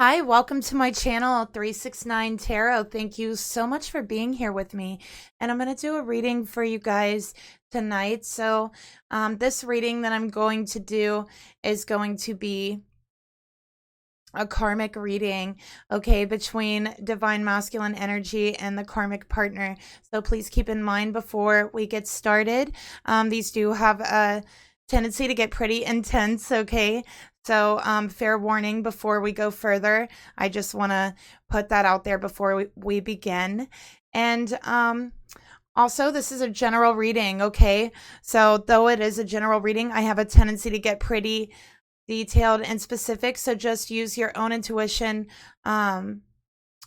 Hi, welcome to my channel, 369 Tarot. Thank you so much for being here with me. And I'm going to do a reading for you guys tonight. So this reading that I'm going to do is going to be a karmic reading, okay, between divine masculine energy and the karmic partner. So please keep in mind before we get started, these do have a tendency to get pretty intense, okay? So fair warning before we go further. I just want to put that out there before we begin. And also, this is a general reading, okay? So though it is a general reading, I have a tendency to get pretty detailed and specific. So just use your own intuition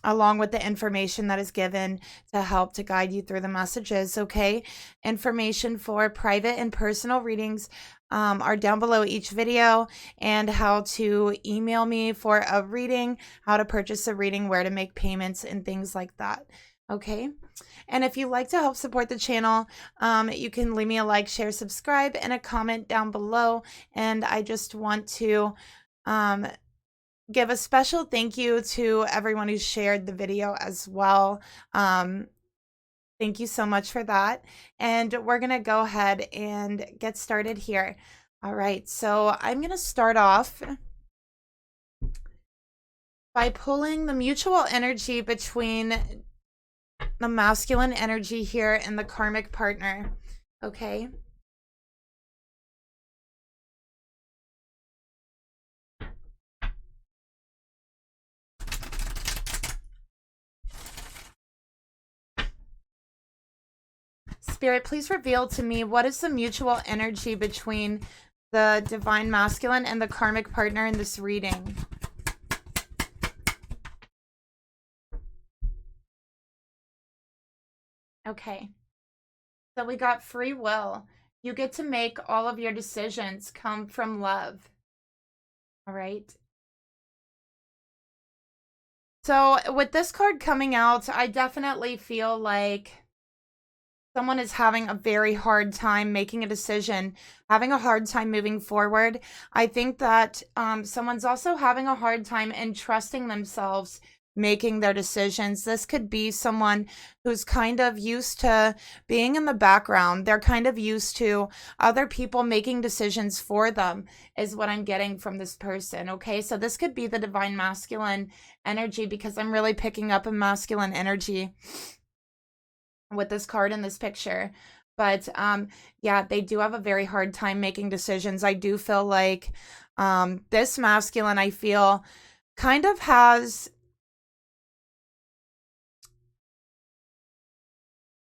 along with the information that is given to help to guide you through the messages, okay? Information for private and personal readings are down below each video, and how to email me for a reading, how to purchase a reading, where to make payments, and things like that, okay? And if you'd like to help support the channel, you can leave me a like, share, subscribe, and a comment down below. And I just want to give a special thank you to everyone who shared the video as well. Thank you so much for that. And we're going to go ahead and get started here. All right, so I'm going to start off by pulling the mutual energy between the masculine energy here and the karmic partner, okay? Spirit, please reveal to me what is the mutual energy between the divine masculine and the karmic partner in this reading. Okay. So we got free will. You get to make all of your decisions come from love. All right. So with this card coming out, I definitely feel like someone is having a very hard time making a decision, having a hard time moving forward. I think that someone's also having a hard time entrusting themselves making their decisions. This could be someone who's kind of used to being in the background. They're kind of used to other people making decisions for them, is what I'm getting from this person, okay? So this could be the divine masculine energy, because I'm really picking up a masculine energy with this card in this picture. But yeah, they do have a very hard time making decisions. I do feel like this masculine, I feel, kind of has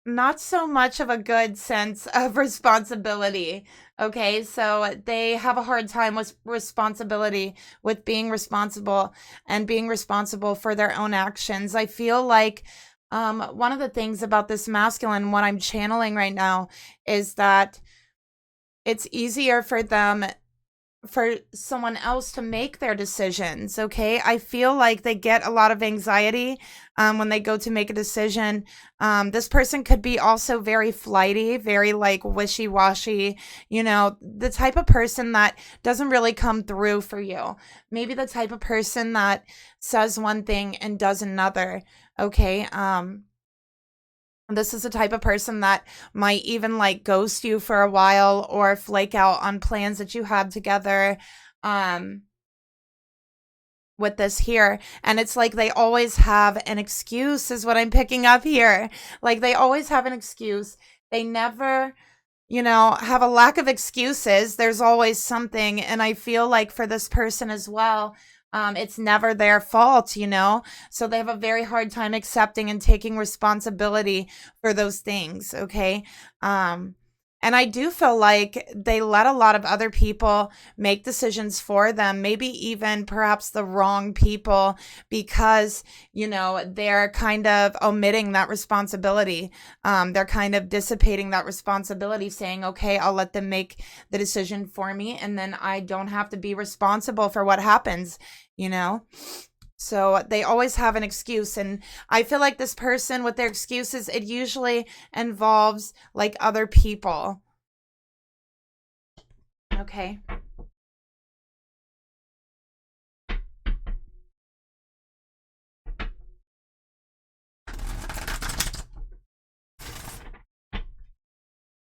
not so much of a good sense of responsibility, okay? So they have a hard time with responsibility, with being responsible and being responsible for their own actions. I feel like one of the things about this masculine, what I'm channeling right now, is that it's easier for them, for someone else to make their decisions, okay? I feel like they get a lot of anxiety when they go to make a decision. This person could be also very flighty, very like wishy-washy, you know, the type of person that doesn't really come through for you. Maybe the type of person that says one thing and does another, okay? This is the type of person that might even like ghost you for a while or flake out on plans that you had together with this here. And it's like they always have an excuse, is what I'm picking up here. Like they always have an excuse. They never, you know, have a lack of excuses. There's always something. And I feel like for this person as well, it's never their fault, you know? So they have a very hard time accepting and taking responsibility for those things, okay? And I do feel like they let a lot of other people make decisions for them, maybe even perhaps the wrong people, because, you know, they're kind of omitting that responsibility. They're kind of dissipating that responsibility, saying, okay, I'll let them make the decision for me, and then I don't have to be responsible for what happens, you know? So they always have an excuse. And I feel like this person with their excuses, it usually involves like other people. Okay.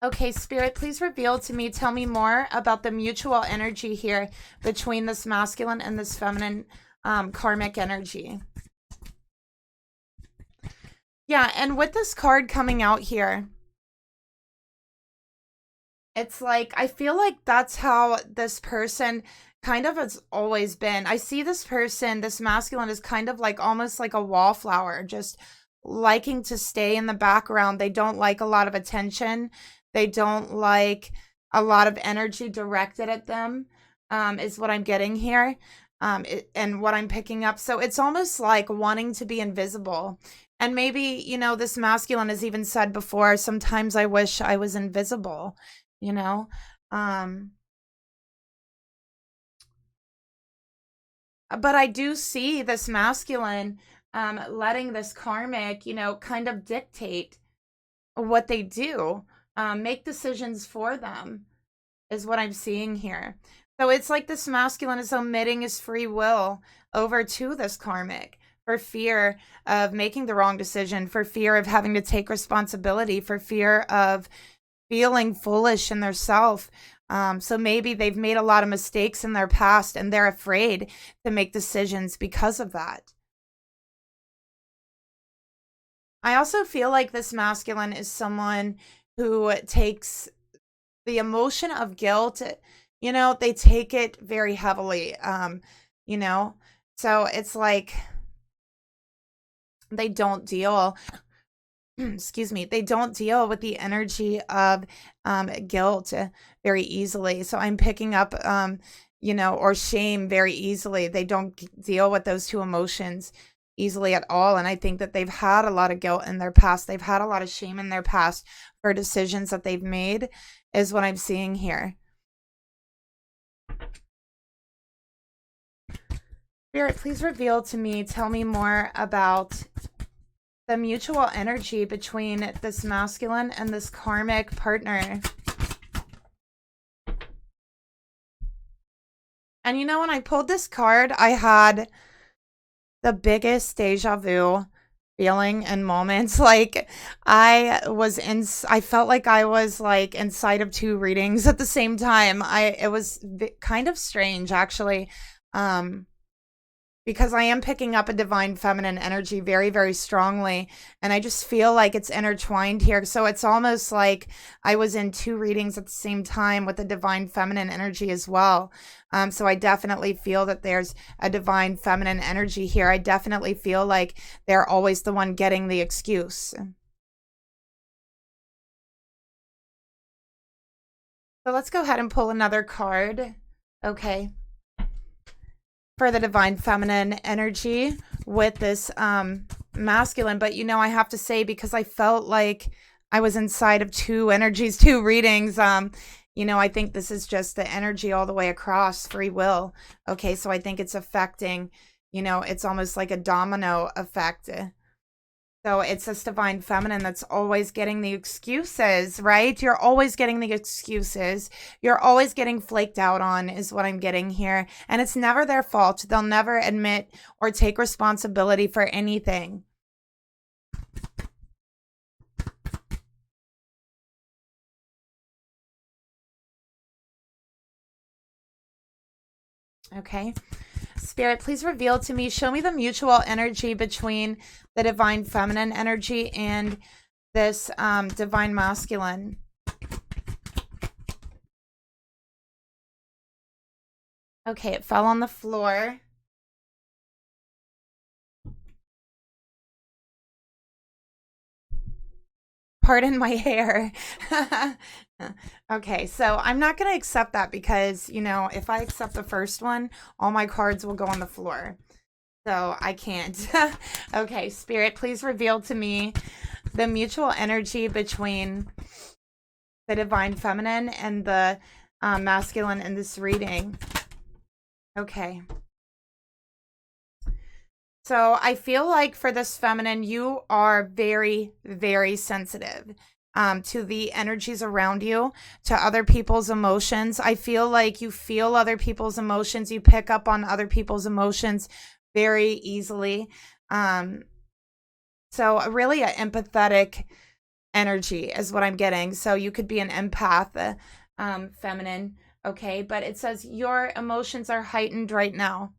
Okay, Spirit, please reveal to me, tell me more about the mutual energy here between this masculine and this feminine karmic energy. Yeah, and with this card coming out here, it's like, I feel like that's how this person kind of has always been. I see this person, this masculine, is kind of like almost like a wallflower, just liking to stay in the background. They don't like a lot of attention. They don't like a lot of energy directed at them, is what I'm getting here, and what I'm picking up. So it's almost like wanting to be invisible. And maybe, you know, this masculine has even said before, sometimes I wish I was invisible, you know? But I do see this masculine letting this karmic, you know, kind of dictate what they do, make decisions for them, is what I'm seeing here. So it's like this masculine is omitting his free will over to this karmic for fear of making the wrong decision, for fear of having to take responsibility, for fear of feeling foolish in their self. So maybe they've made a lot of mistakes in their past and they're afraid to make decisions because of that. I also feel like this masculine is someone who takes the emotion of guilt, you know, they take it very heavily, you know, so it's like they don't deal excuse me, they don't deal with the energy of guilt very easily. So I'm picking up, you know, or shame very easily. They don't deal with those two emotions easily at all. And I think that they've had a lot of guilt in their past. They've had a lot of shame in their past for decisions that they've made, is what I'm seeing here. Spirit, please reveal to me, tell me more about the mutual energy between this masculine and this karmic partner. And you know, when I pulled this card, I had the biggest deja vu feeling and moments. Like I felt like I was like inside of two readings at the same time. It was kind of strange, actually. Because I am picking up a divine feminine energy very, very strongly. And I just feel like it's intertwined here. So it's almost like I was in two readings at the same time with the divine feminine energy as well. So I definitely feel that there's a divine feminine energy here. I definitely feel like they're always the one getting the excuse. So let's go ahead and pull another card. Okay. For the divine feminine energy with this masculine. But you know, I have to say, because I felt like I was inside of two energies, two readings, you know, I think this is just the energy all the way across, free will. Okay, so I think it's affecting, you know, it's almost like a domino effect. So it's this divine feminine that's always getting the excuses, right? You're always getting the excuses. You're always getting flaked out on, is what I'm getting here. And it's never their fault. They'll never admit or take responsibility for anything. Okay. Spirit, please reveal to me, show me the mutual energy between the divine feminine energy and this divine masculine. Okay, it fell on the floor. Pardon my hair. Okay, so I'm not going to accept that because, you know, if I accept the first one, all my cards will go on the floor. So I can't. Okay, Spirit, please reveal to me the mutual energy between the divine feminine and the masculine in this reading. Okay. So I feel like for this feminine, you are very, very sensitive to the energies around you, to other people's emotions. I feel like you feel other people's emotions. You pick up on other people's emotions very easily. So really an empathetic energy is what I'm getting. So you could be an empath, feminine. Okay. But it says your emotions are heightened right now.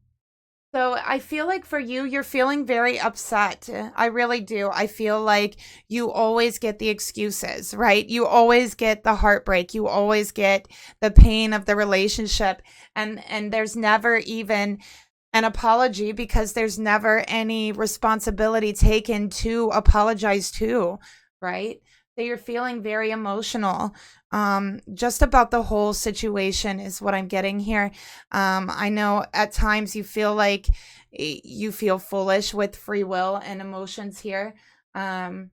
So I feel like for you, you're feeling very upset. I really do. I feel like you always get the excuses, right? You always get the heartbreak. You always get the pain of the relationship. And there's never even an apology because there's never any responsibility taken to apologize to, right? So you're feeling very emotional. Just about the whole situation is what I'm getting here. I know at times you feel like you feel foolish with free will and emotions here. But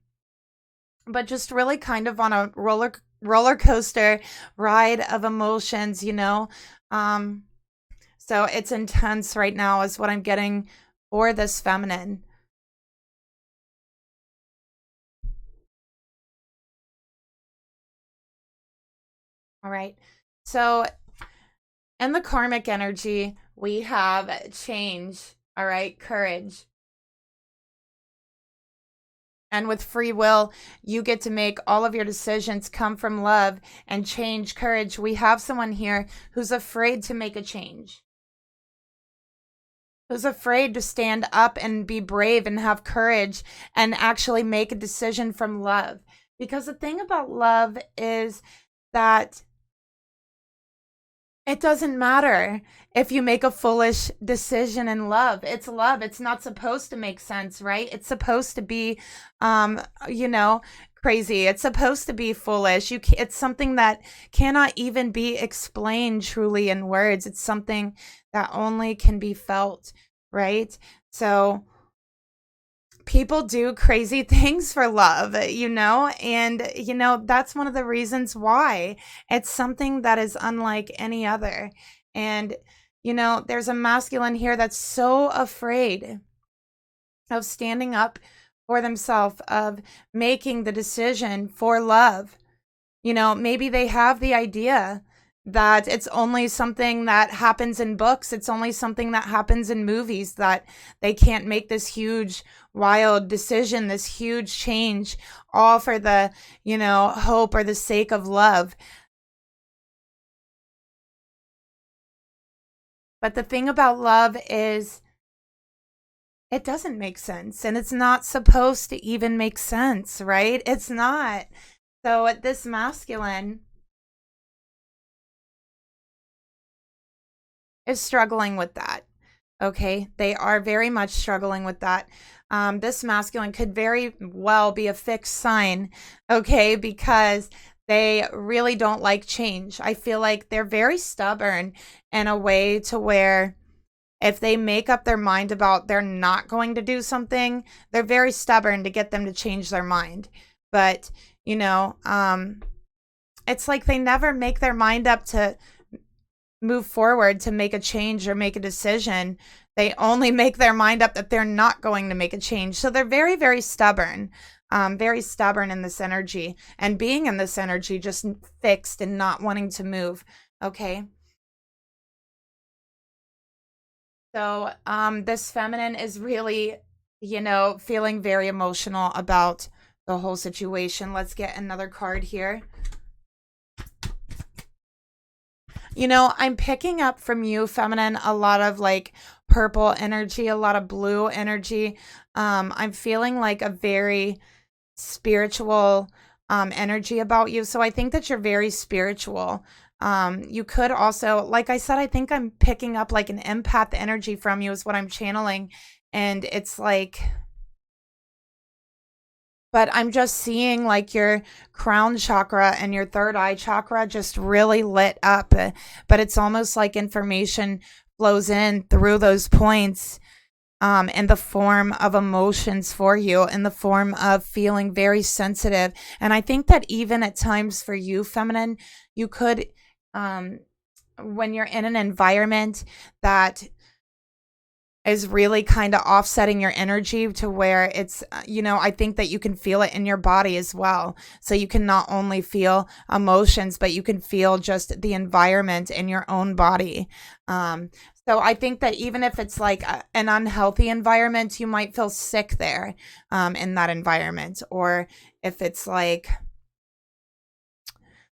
just really kind of on a roller coaster ride of emotions, you know. So it's intense right now is what I'm getting for this feminine. All right. So in the karmic energy, we have change. All right. Courage. And with free will, you get to make all of your decisions come from love and change, courage. We have someone here who's afraid to make a change, who's afraid to stand up and be brave and have courage and actually make a decision from love. Because the thing about love is that it doesn't matter if you make a foolish decision in love. It's love. It's not supposed to make sense, right? It's supposed to be, you know, crazy. It's supposed to be foolish. It's something that cannot even be explained truly in words. It's something that only can be felt, right? So people do crazy things for love, you know, and, you know, that's one of the reasons why it's something that is unlike any other. And, you know, there's a masculine here that's so afraid of standing up for themselves, of making the decision for love. You know, maybe they have the idea that it's only something that happens in books. It's only something that happens in movies, that they can't make this huge, wild decision, this huge change, all for the, you know, hope or the sake of love. But the thing about love is it doesn't make sense, and it's not supposed to even make sense, right? It's not. So this masculine is struggling with that. Okay, they are very much struggling with that. This masculine could very well be a fixed sign, okay, because they really don't like change. I feel like they're very stubborn in a way to where if they make up their mind about they're not going to do something, they're very stubborn to get them to change their mind. But, you know, it's like they never make their mind up to move forward, to make a change or make a decision. They only make their mind up that they're not going to make a change. So they're very, very stubborn in this energy, and being in this energy, just fixed and not wanting to move. Okay. So this feminine is really, you know, feeling very emotional about the whole situation. Let's get another card here. You know, I'm picking up from you, feminine, a lot of like purple energy, a lot of blue energy. I'm feeling like a very spiritual energy about you. So I think that you're very spiritual. You could also, like I said, I think I'm picking up like an empath energy from you is what I'm channeling. And it's like, but I'm just seeing like your crown chakra and your third eye chakra just really lit up. But it's almost like information flows in through those points in the form of emotions for you, in the form of feeling very sensitive. And I think that even at times for you, feminine, you could, when you're in an environment that is really kind of offsetting your energy to where it's, you know, I think that you can feel it in your body as well. So you can not only feel emotions, but you can feel just the environment in your own body. So I think that even if it's like an unhealthy environment, you might feel sick there in that environment. Or if it's like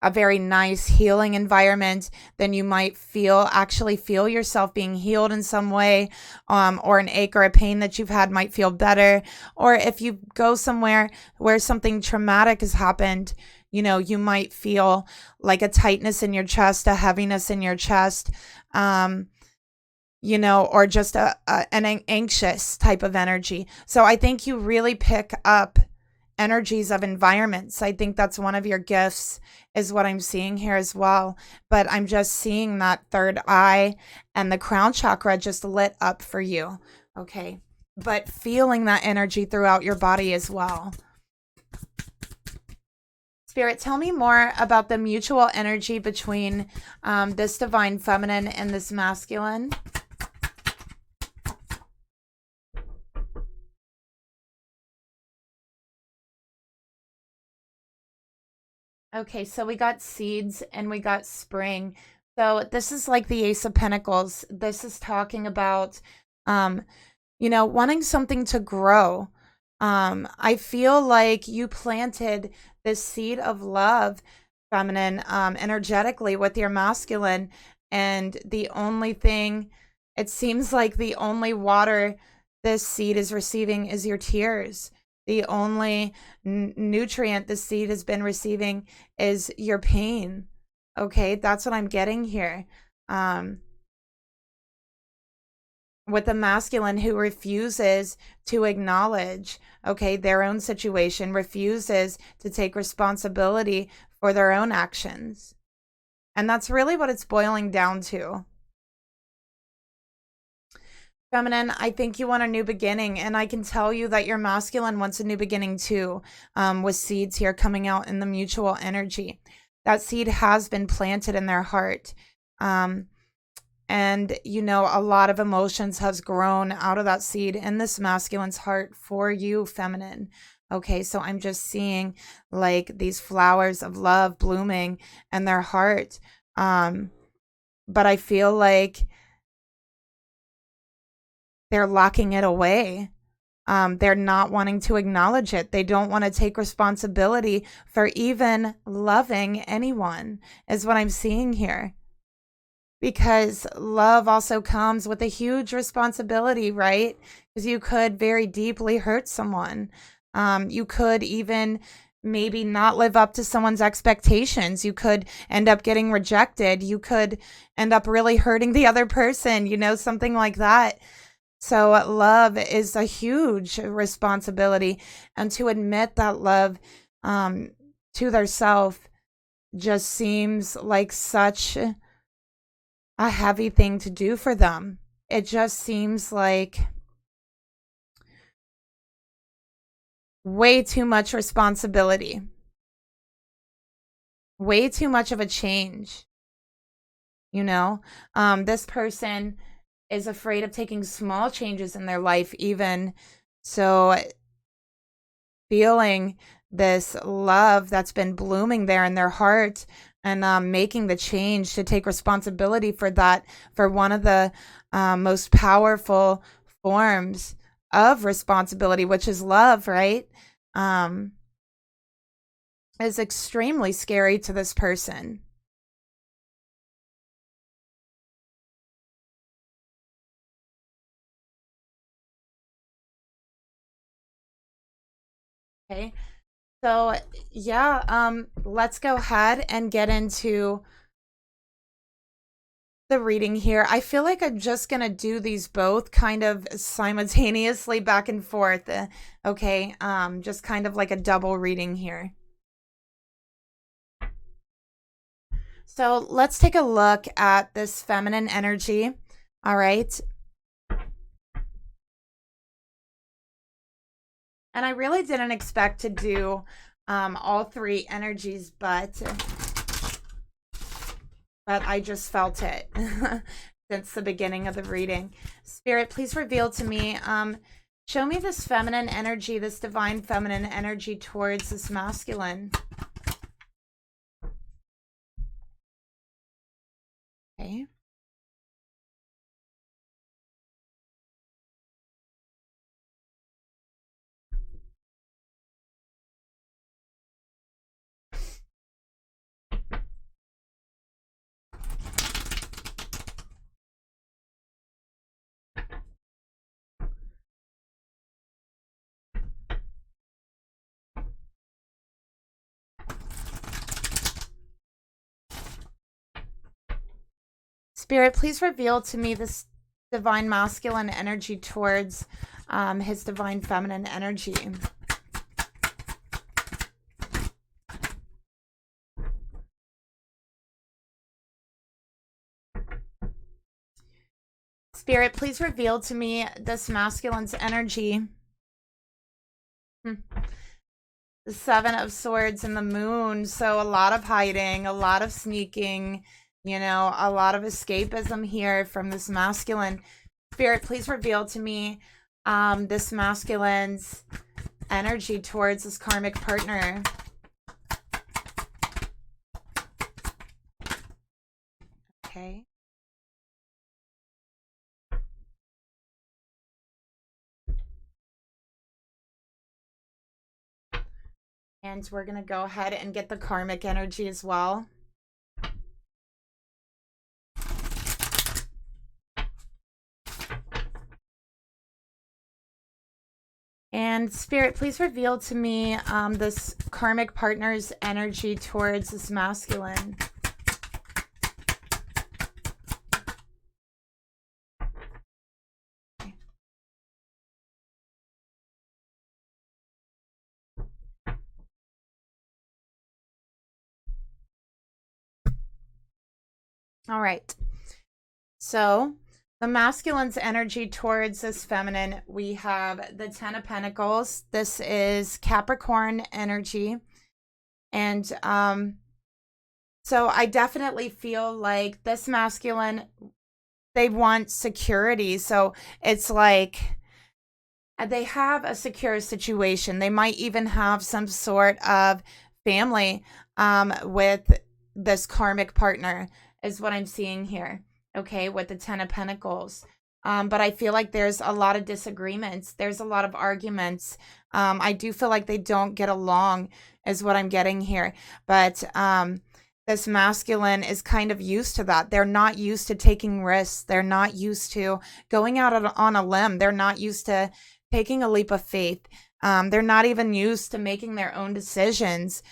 a very nice healing environment, then you might actually feel yourself being healed in some way, or an ache or a pain that you've had might feel better. Or if you go somewhere where something traumatic has happened, you know, you might feel like a tightness in your chest, a heaviness in your chest, you know, or just an anxious type of energy. So I think you really pick up energies of environments. I think that's one of your gifts, is what I'm seeing here as well. But I'm just seeing that third eye and the crown chakra just lit up for you. Okay. But feeling that energy throughout your body as well. Spirit, tell me more about the mutual energy between this divine feminine and this masculine. Okay, so we got seeds and we got spring. So this is like the Ace of Pentacles. This is talking about, you know, wanting something to grow. I feel like you planted this seed of love, feminine, energetically with your masculine. And the only thing, it seems like the only water this seed is receiving is your tears. The only nutrient the seed has been receiving is your pain. Okay, that's what I'm getting here. With the masculine who refuses to acknowledge, okay, their own situation, refuses to take responsibility for their own actions. And that's really what it's boiling down to. Feminine, I think you want a new beginning, and I can tell you that your masculine wants a new beginning too, with seeds here coming out in the mutual energy. That seed has been planted in their heart. And, you know, a lot of emotions has grown out of that seed in this masculine's heart for you, feminine. Okay, so I'm just seeing like these flowers of love blooming in their heart. But I feel like they're locking it away. They're not wanting to acknowledge it. They don't want to take responsibility for even loving anyone, is what I'm seeing here. Because love also comes with a huge responsibility, right? Because you could very deeply hurt someone. You could even maybe not live up to someone's expectations. You could end up getting rejected. You could end up really hurting the other person, you know, something like that. So love is a huge responsibility, and to admit that love to their self just seems like such a heavy thing to do for them. It just seems like way too much responsibility, way too much of a change. You know, this person is afraid of taking small changes in their life, even. So feeling this love that's been blooming there in their heart, and making the change to take responsibility for that, for one of the most powerful forms of responsibility, which is love, right? Is extremely scary to this person. Okay. So yeah, let's go ahead and get into the reading here. I feel like I'm just gonna do these both kind of simultaneously, back and forth. Okay, just kind of like a double reading here. So let's take a look at this feminine energy. All right. And I really didn't expect to do all three energies, but I just felt it since the beginning of the reading. Spirit, please reveal to me, show me this feminine energy, this divine feminine energy towards this masculine. Okay. Spirit, please reveal to me this divine masculine energy towards his divine feminine energy. Spirit, please reveal to me this masculine's energy. The Seven of Swords and the Moon. So a lot of hiding, a lot of sneaking, you know, a lot of escapism here from this masculine. Spirit, please reveal to me this masculine's energy towards this karmic partner. Okay. And we're going to go ahead and get the karmic energy as well. And Spirit, please reveal to me this karmic partner's energy towards this masculine. All right. So the masculine's energy towards this feminine, we have the Ten of Pentacles. This is Capricorn energy. And so I definitely feel like this masculine, they want security. So it's like they have a secure situation. They might even have some sort of family with this karmic partner, is what I'm seeing here. Okay, with the Ten of Pentacles. But I feel like there's a lot of disagreements. There's a lot of arguments. I do feel like they don't get along, is what I'm getting here. But this masculine is kind of used to that. They're not used to taking risks. They're not used to going out on a limb. They're not used to taking a leap of faith. They're not even used to making their own decisions.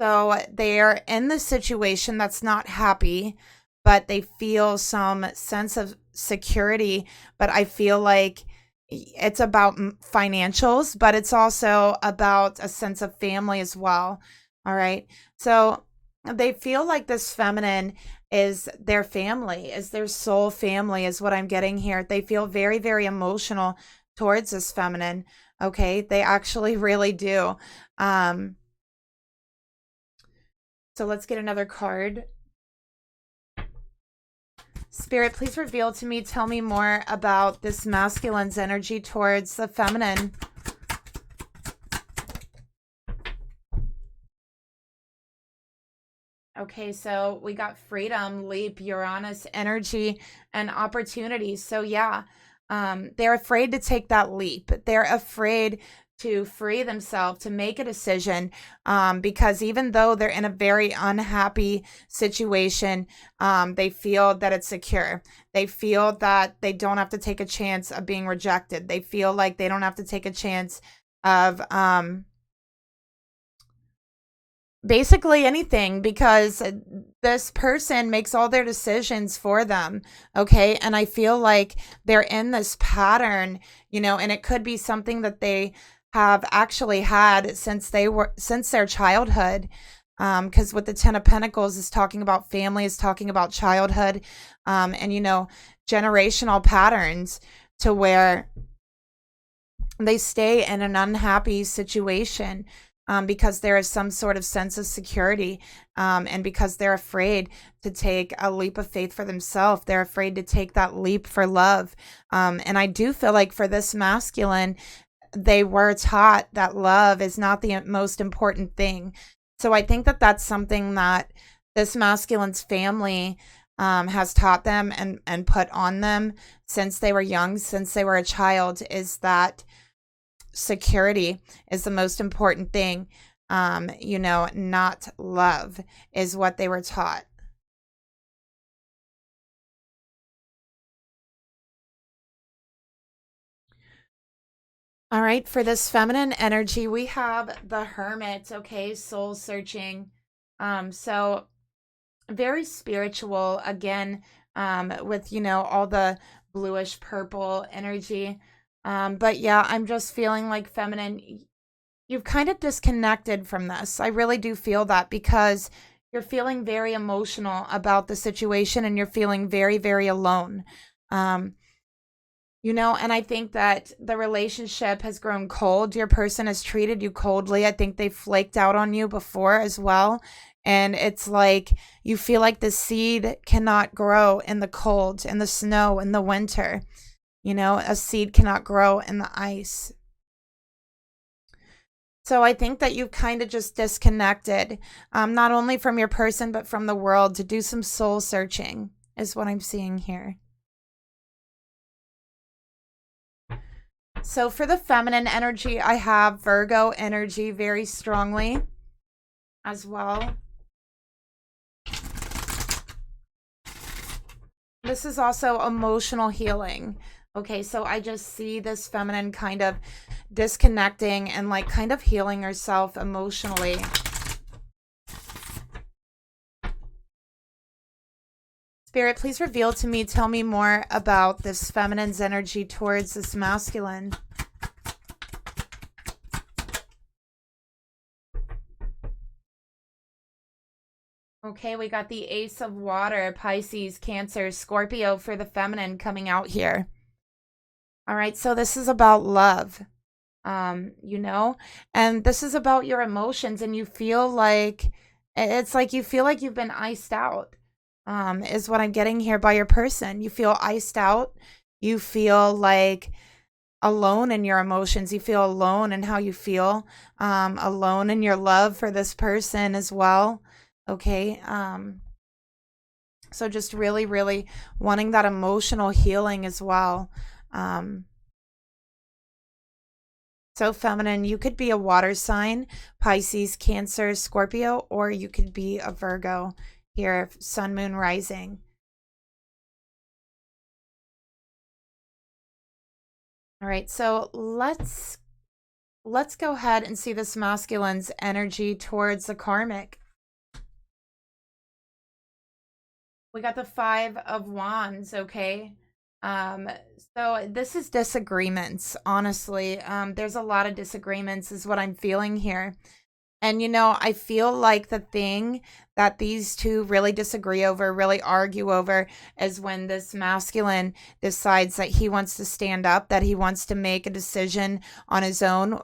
So they're in this situation that's not happy, but they feel some sense of security. But I feel like it's about financials, but it's also about a sense of family as well. All right. So they feel like this feminine is their family, is their soul family, is what I'm getting here. They feel very, very emotional towards this feminine. Okay. They actually really do. So let's get another card. Spirit, please reveal to me, tell me more about this masculine's energy towards the feminine. Okay, so we got freedom, leap, Uranus energy, and opportunity. So yeah, they're afraid to take that leap. They're afraid to free themselves, to make a decision, because even though they're in a very unhappy situation, they feel that it's secure. They feel that they don't have to take a chance of being rejected. They feel like they don't have to take a chance of basically anything, because this person makes all their decisions for them. Okay. And I feel like they're in this pattern, you know, and it could be something that they have actually had since their childhood. Because with the Ten of Pentacles is talking about family, is talking about childhood, and, you know, generational patterns to where they stay in an unhappy situation. Because there is some sort of sense of security, and because they're afraid to take a leap of faith for themselves. They're afraid to take that leap for love. And I do feel like for this masculine, they were taught that love is not the most important thing. So I think that that's something that this masculine's family has taught them and put on them since they were young, since they were a child, is that security is the most important thing. You know, not love, is what they were taught. All right, for this feminine energy, we have the Hermit. Okay, soul searching. So very spiritual again, with, all the bluish purple energy. But yeah, I'm just feeling like feminine, you've kind of disconnected from this. I really do feel that because you're feeling very emotional about the situation and you're feeling very, very alone. Um, and I think that the relationship has grown cold. Your person has treated you coldly. I think they flaked out on you before as well. And it's like you feel like the seed cannot grow in the cold, in the snow, in the winter. A seed cannot grow in the ice. So I think that you've kind of just disconnected, not only from your person, but from the world to do some soul searching, is what I'm seeing here. So for the feminine energy, I have Virgo energy very strongly as well. This is also emotional healing. Okay, so I just see this feminine kind of disconnecting and like kind of healing herself emotionally. Spirit, please reveal to me, tell me more about this feminine's energy towards this masculine. Okay, we got the Ace of Water, Pisces, Cancer, Scorpio for the feminine coming out here. All right, so this is about love, and this is about your emotions, and you feel like, it's like you feel like you've been iced out, is what I'm getting here by your person. You feel iced out. You feel like alone in your emotions. You feel alone in how you feel, alone in your love for this person as well. Okay. So just really, really wanting that emotional healing as well. So feminine, you could be a water sign, Pisces, Cancer, Scorpio, or you could be a Virgo here, sun, moon, rising. All right, so let's go ahead and see this masculine's energy towards the karmic. We got the Five of Wands, okay? So this is disagreements, honestly. There's a lot of disagreements is what I'm feeling here. And, I feel like the thing that these two really disagree over, really argue over, is when this masculine decides that he wants to stand up, that he wants to make a decision on his own.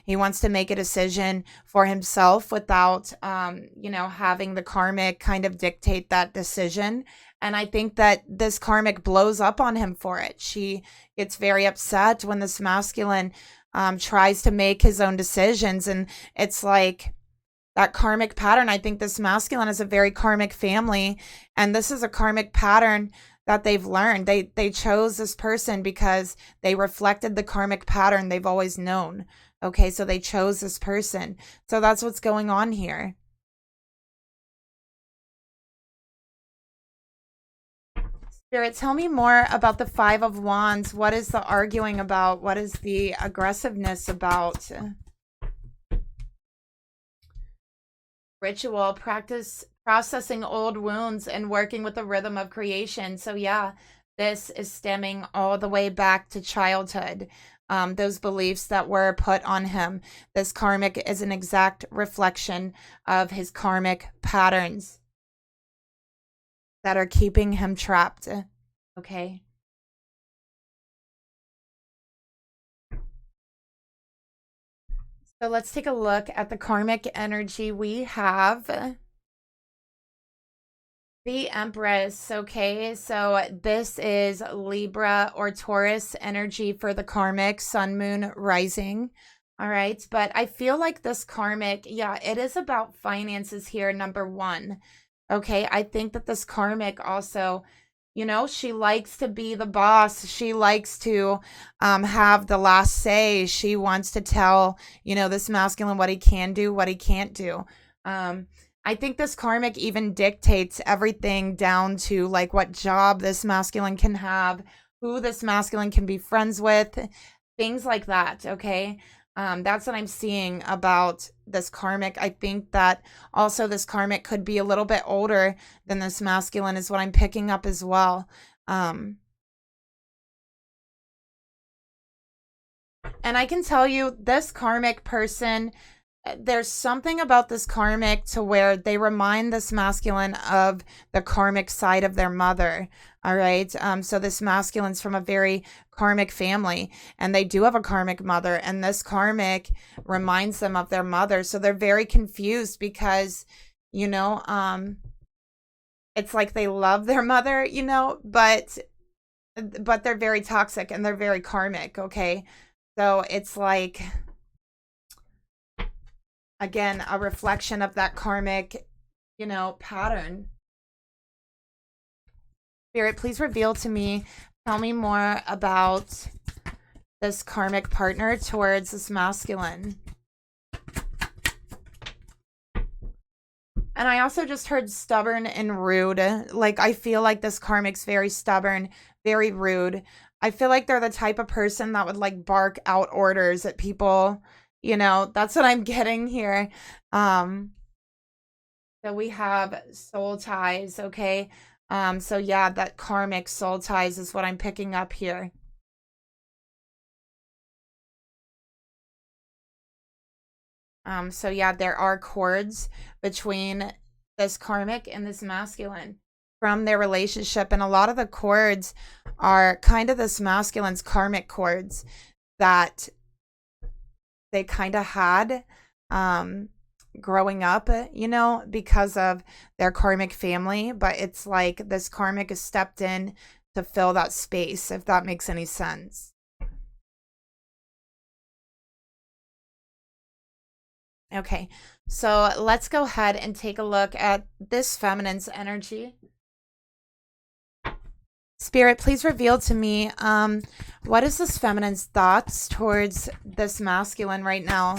He wants to make a decision for himself without, having the karmic kind of dictate that decision. And I think that this karmic blows up on him for it. She gets very upset when this masculine tries to make his own decisions. And it's like that karmic pattern. I think this masculine is a very karmic family. And this is a karmic pattern that they've learned. They chose this person because they reflected the karmic pattern they've always known. Okay, so they chose this person. So that's what's going on here. Spirit, tell me more about the Five of Wands. What is the arguing about? What is the aggressiveness about? Ritual, practice processing old wounds and working with the rhythm of creation. So yeah, this is stemming all the way back to childhood. Those beliefs that were put on him. This karmic is an exact reflection of his karmic patterns that are keeping him trapped. Okay. So let's take a look at the karmic energy. We have the Empress. Okay, so this is Libra or Taurus energy for the karmic, sun, moon, rising. All right, but I feel like this karmic, yeah, it is about finances here, number one. Okay, I think that this karmic also, she likes to be the boss. She likes to have the last say. She wants to tell, this masculine what he can do, what he can't do. I think this karmic even dictates everything down to like what job this masculine can have, who this masculine can be friends with, things like that, okay? That's what I'm seeing about this karmic. I think that also this karmic could be a little bit older than this masculine is what I'm picking up as well. And I can tell you this karmic person, there's something about this karmic to where they remind this masculine of the karmic side of their mother. All right. So this masculine's from a very karmic family, and they do have a karmic mother, and this karmic reminds them of their mother. So they're very confused because, you know, it's like they love their mother, you know, but they're very toxic and they're very karmic. Okay. So it's like, again, a reflection of that karmic, you know, pattern. Spirit, please reveal to me, tell me more about this karmic partner towards this masculine. And I also just heard stubborn and rude. Like, I feel like this karmic's very stubborn, very rude. I feel like they're the type of person that would like bark out orders at people. You know, that's what I'm getting here. So we have soul ties, okay? So yeah, that karmic soul ties is what I'm picking up here. So yeah, there are cords between this karmic and this masculine from their relationship. And a lot of the cords are kind of this masculine's karmic cords that they kind of had growing up, you know, because of their karmic family. But it's like this karmic has stepped in to fill that space, if that makes any sense. Okay, so let's go ahead and take a look at this feminine's energy. Spirit, please reveal to me, what is this feminine's thoughts towards this masculine right now?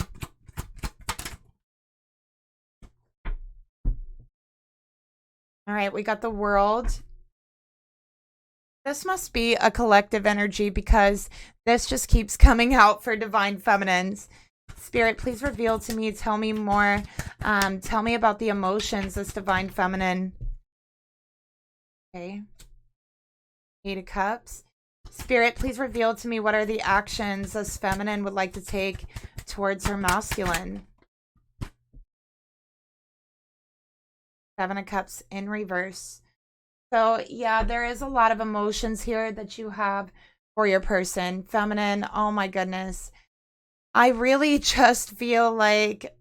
All right, we got the World. This must be a collective energy because this just keeps coming out for divine feminines. Spirit, please reveal to me, tell me more. Tell me about the emotions, this divine feminine. Okay. 8 of Cups. Spirit, please reveal to me what are the actions this feminine would like to take towards her masculine. 7 of Cups in reverse. So yeah, there is a lot of emotions here that you have for your person. Feminine, oh my goodness. I really just feel like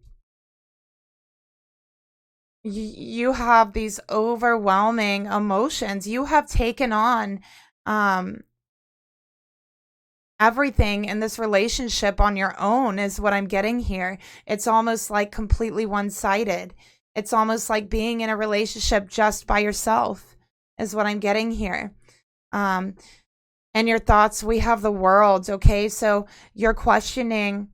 you have these overwhelming emotions. You have taken on everything in this relationship on your own is what I'm getting here. It's almost like completely one-sided. It's almost like being in a relationship just by yourself is what I'm getting here. And your thoughts, we have the World, okay? So you're questioning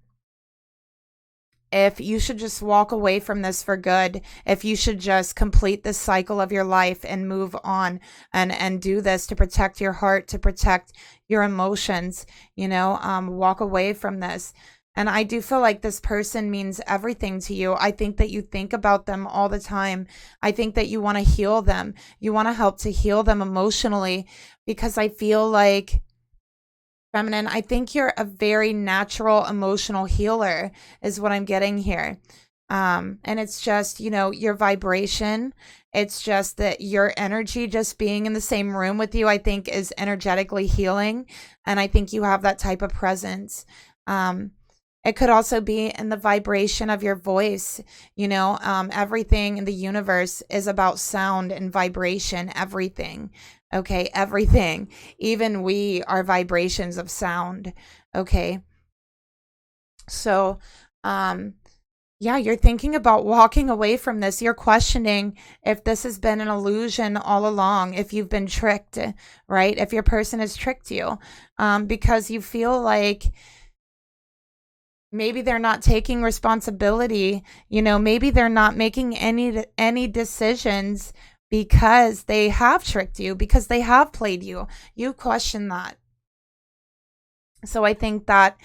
if you should just walk away from this for good, if you should just complete this cycle of your life and move on and do this to protect your heart, to protect your emotions, you know, walk away from this. And I do feel like this person means everything to you. I think that you think about them all the time. I think that you want to heal them. You want to help to heal them emotionally, because I feel like, feminine, I think you're a very natural emotional healer is what I'm getting here. And it's just, you know, your vibration. It's just that your energy, just being in the same room with you, I think is energetically healing. And I think you have that type of presence. It could also be in the vibration of your voice. You know, everything in the universe is about sound and vibration, everything. Okay, everything. Even we are vibrations of sound. Okay. So, yeah, you're thinking about walking away from this. You're questioning if this has been an illusion all along, if you've been tricked, right? If your person has tricked you, because you feel like maybe they're not taking responsibility, you know, maybe they're not making any decisions because they have tricked you, because they have played you. You question that. So I think that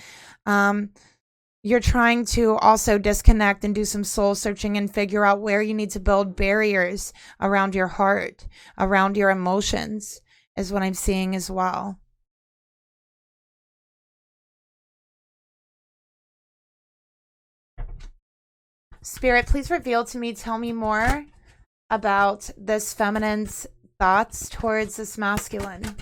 you're trying to also disconnect and do some soul searching and figure out where you need to build barriers around your heart, around your emotions, is what I'm seeing as well. Spirit, please reveal to me, tell me more about this feminine's thoughts towards this masculine.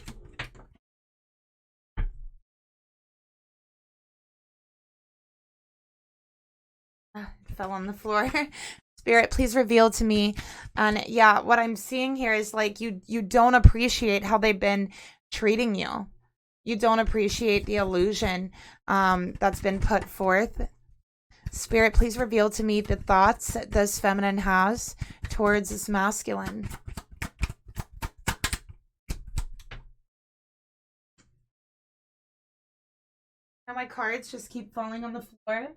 It fell on the floor. Spirit, please reveal to me. And yeah, what I'm seeing here is like you don't appreciate how they've been treating you. You don't appreciate the illusion that's been put forth. Spirit, please reveal to me the thoughts that this feminine has towards this masculine. Now my cards just keep falling on the floor.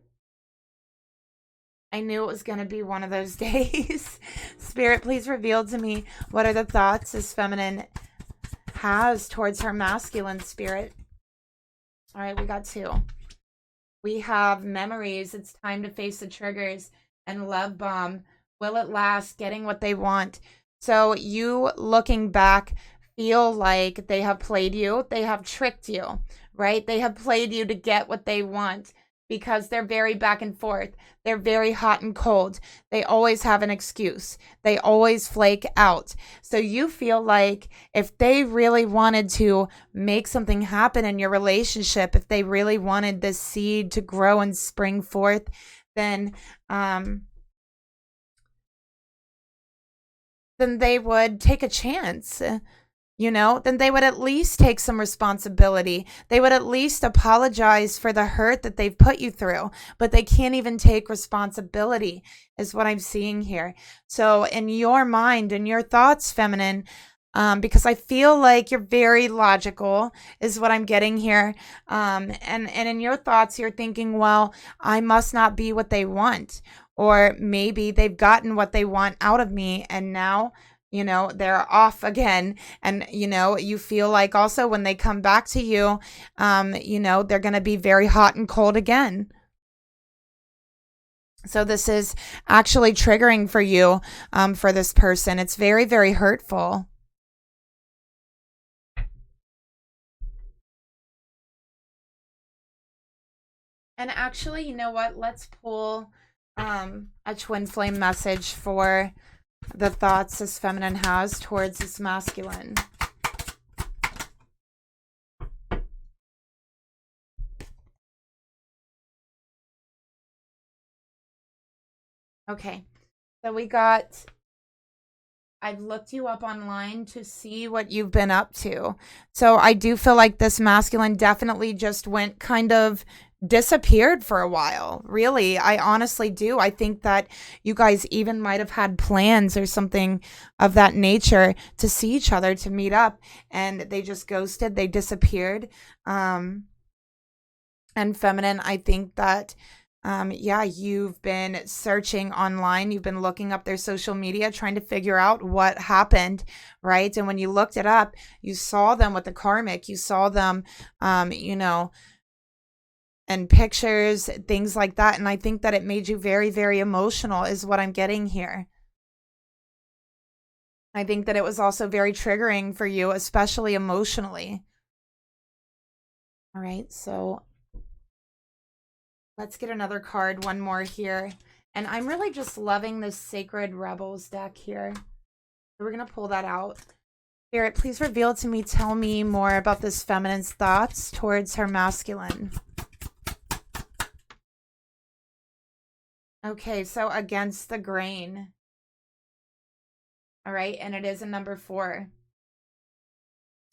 I knew it was going to be one of those days. Spirit, please reveal to me what are the thoughts this feminine has towards her masculine. Spirit. All right, we got 2. We have memories. It's time to face the triggers. And love bomb. Will it last? Getting what they want. So you looking back feel like they have played you. They have tricked you, right? They have played you to get what they want because they're very back and forth. They're very hot and cold. They always have an excuse. They always flake out. So you feel like if they really wanted to make something happen in your relationship, if they really wanted this seed to grow and spring forth, then they would take a chance. Then they would at least take some responsibility. They would at least apologize for the hurt that they've put you through, but they can't even take responsibility is what I'm seeing here. So in your mind and your thoughts, feminine, because I feel like you're very logical is what I'm getting here. And in your thoughts, you're thinking, well, I must not be what they want, or maybe they've gotten what they want out of me. And now, they're off again. And, you feel like also when they come back to you, they're going to be very hot and cold again. So this is actually triggering for you, for this person. It's very, very hurtful. And actually, you know what? Let's pull a twin flame message for the thoughts this feminine has towards this masculine. Okay, so we got, I've looked you up online to see what you've been up to. So I do feel like this masculine definitely just went kind of disappeared for a while. Really, I honestly do. I think that you guys even might have had plans or something of that nature to see each other, to meet up, and they just ghosted. They disappeared. And feminine, I think that you've been searching online. You've been looking up their social media, trying to figure out what happened, right? And when you looked it up, you saw them with the Karmic. You saw them, and pictures, things like that. And I think that it made you very, very emotional is what I'm getting here. I think that it was also very triggering for you, especially emotionally. All right, so let's get another card, one more here. And I'm really just loving this Sacred Rebels deck here. So we're going to pull that out. Spirit, please reveal to me, tell me more about this feminine's thoughts towards her masculine. Okay, so against the grain. All right, and it is a number 4.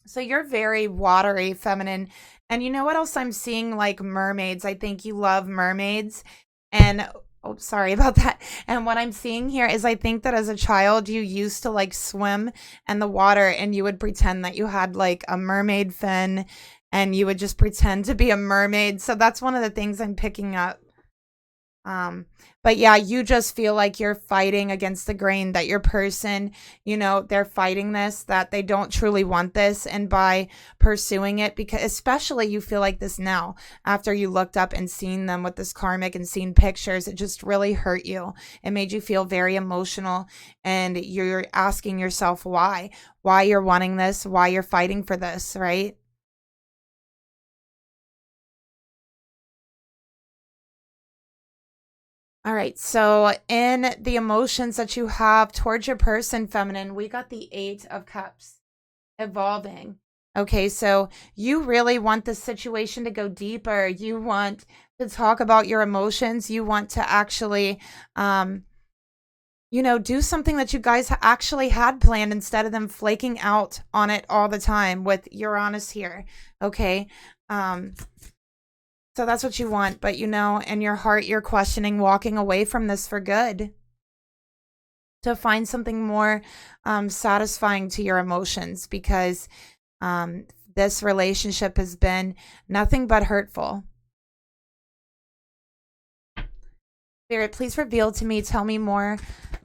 So you're very watery, feminine. And you know what else I'm seeing? Like mermaids. I think you love mermaids. And, oh, sorry about that. And what I'm seeing here is I think that as a child, you used to like swim in the water and you would pretend that you had like a mermaid fin and you would just pretend to be a mermaid. So that's one of the things I'm picking up. But yeah, you just feel like you're fighting against the grain, that your person, they're fighting this, that they don't truly want this. And by pursuing it, because especially you feel like this now, after you looked up and seen them with this karmic and seen pictures, it just really hurt you. It made you feel very emotional. And you're asking yourself why you're wanting this, why you're fighting for this, right? All right, so in the emotions that you have towards your person, feminine, we got the Eight of Cups, evolving. Okay, so you really want this situation to go deeper. You want to talk about your emotions. You want to actually, do something that you guys actually had planned instead of them flaking out on it all the time with Uranus here. Okay. So that's what you want, but in your heart, you're questioning walking away from this for good to find something more satisfying to your emotions, because this relationship has been nothing but hurtful. Spirit, please reveal to me, tell me more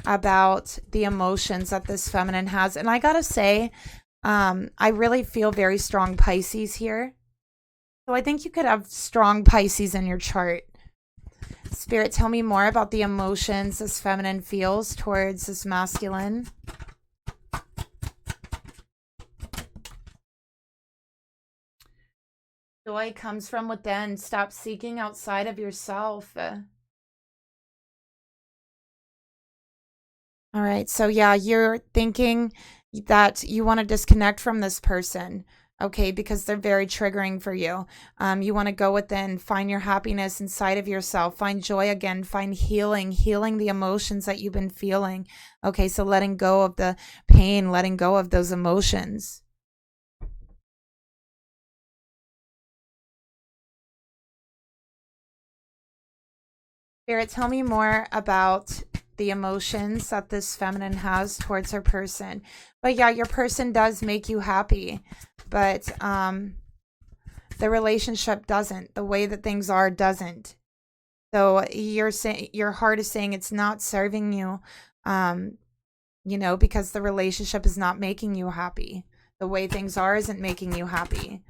about the emotions that this feminine has. And I gotta say, I really feel very strong Pisces here. So I think you could have strong Pisces in your chart. Spirit, tell me more about the emotions this feminine feels towards this masculine. Joy comes from within. Stop seeking outside of yourself. All right. So yeah, you're thinking that you want to disconnect from this person. Okay, because they're very triggering for you. You want to go within, find your happiness inside of yourself, find joy again, find healing the emotions that you've been feeling. Okay, so letting go of the pain, letting go of those emotions. Spirit, tell me more about the emotions that this feminine has towards her person. But yeah, your person does make you happy, but the relationship doesn't. The way that things are doesn't. So you're saying, your heart is saying it's not serving you, because the relationship is not making you happy. The way things are isn't making you happy.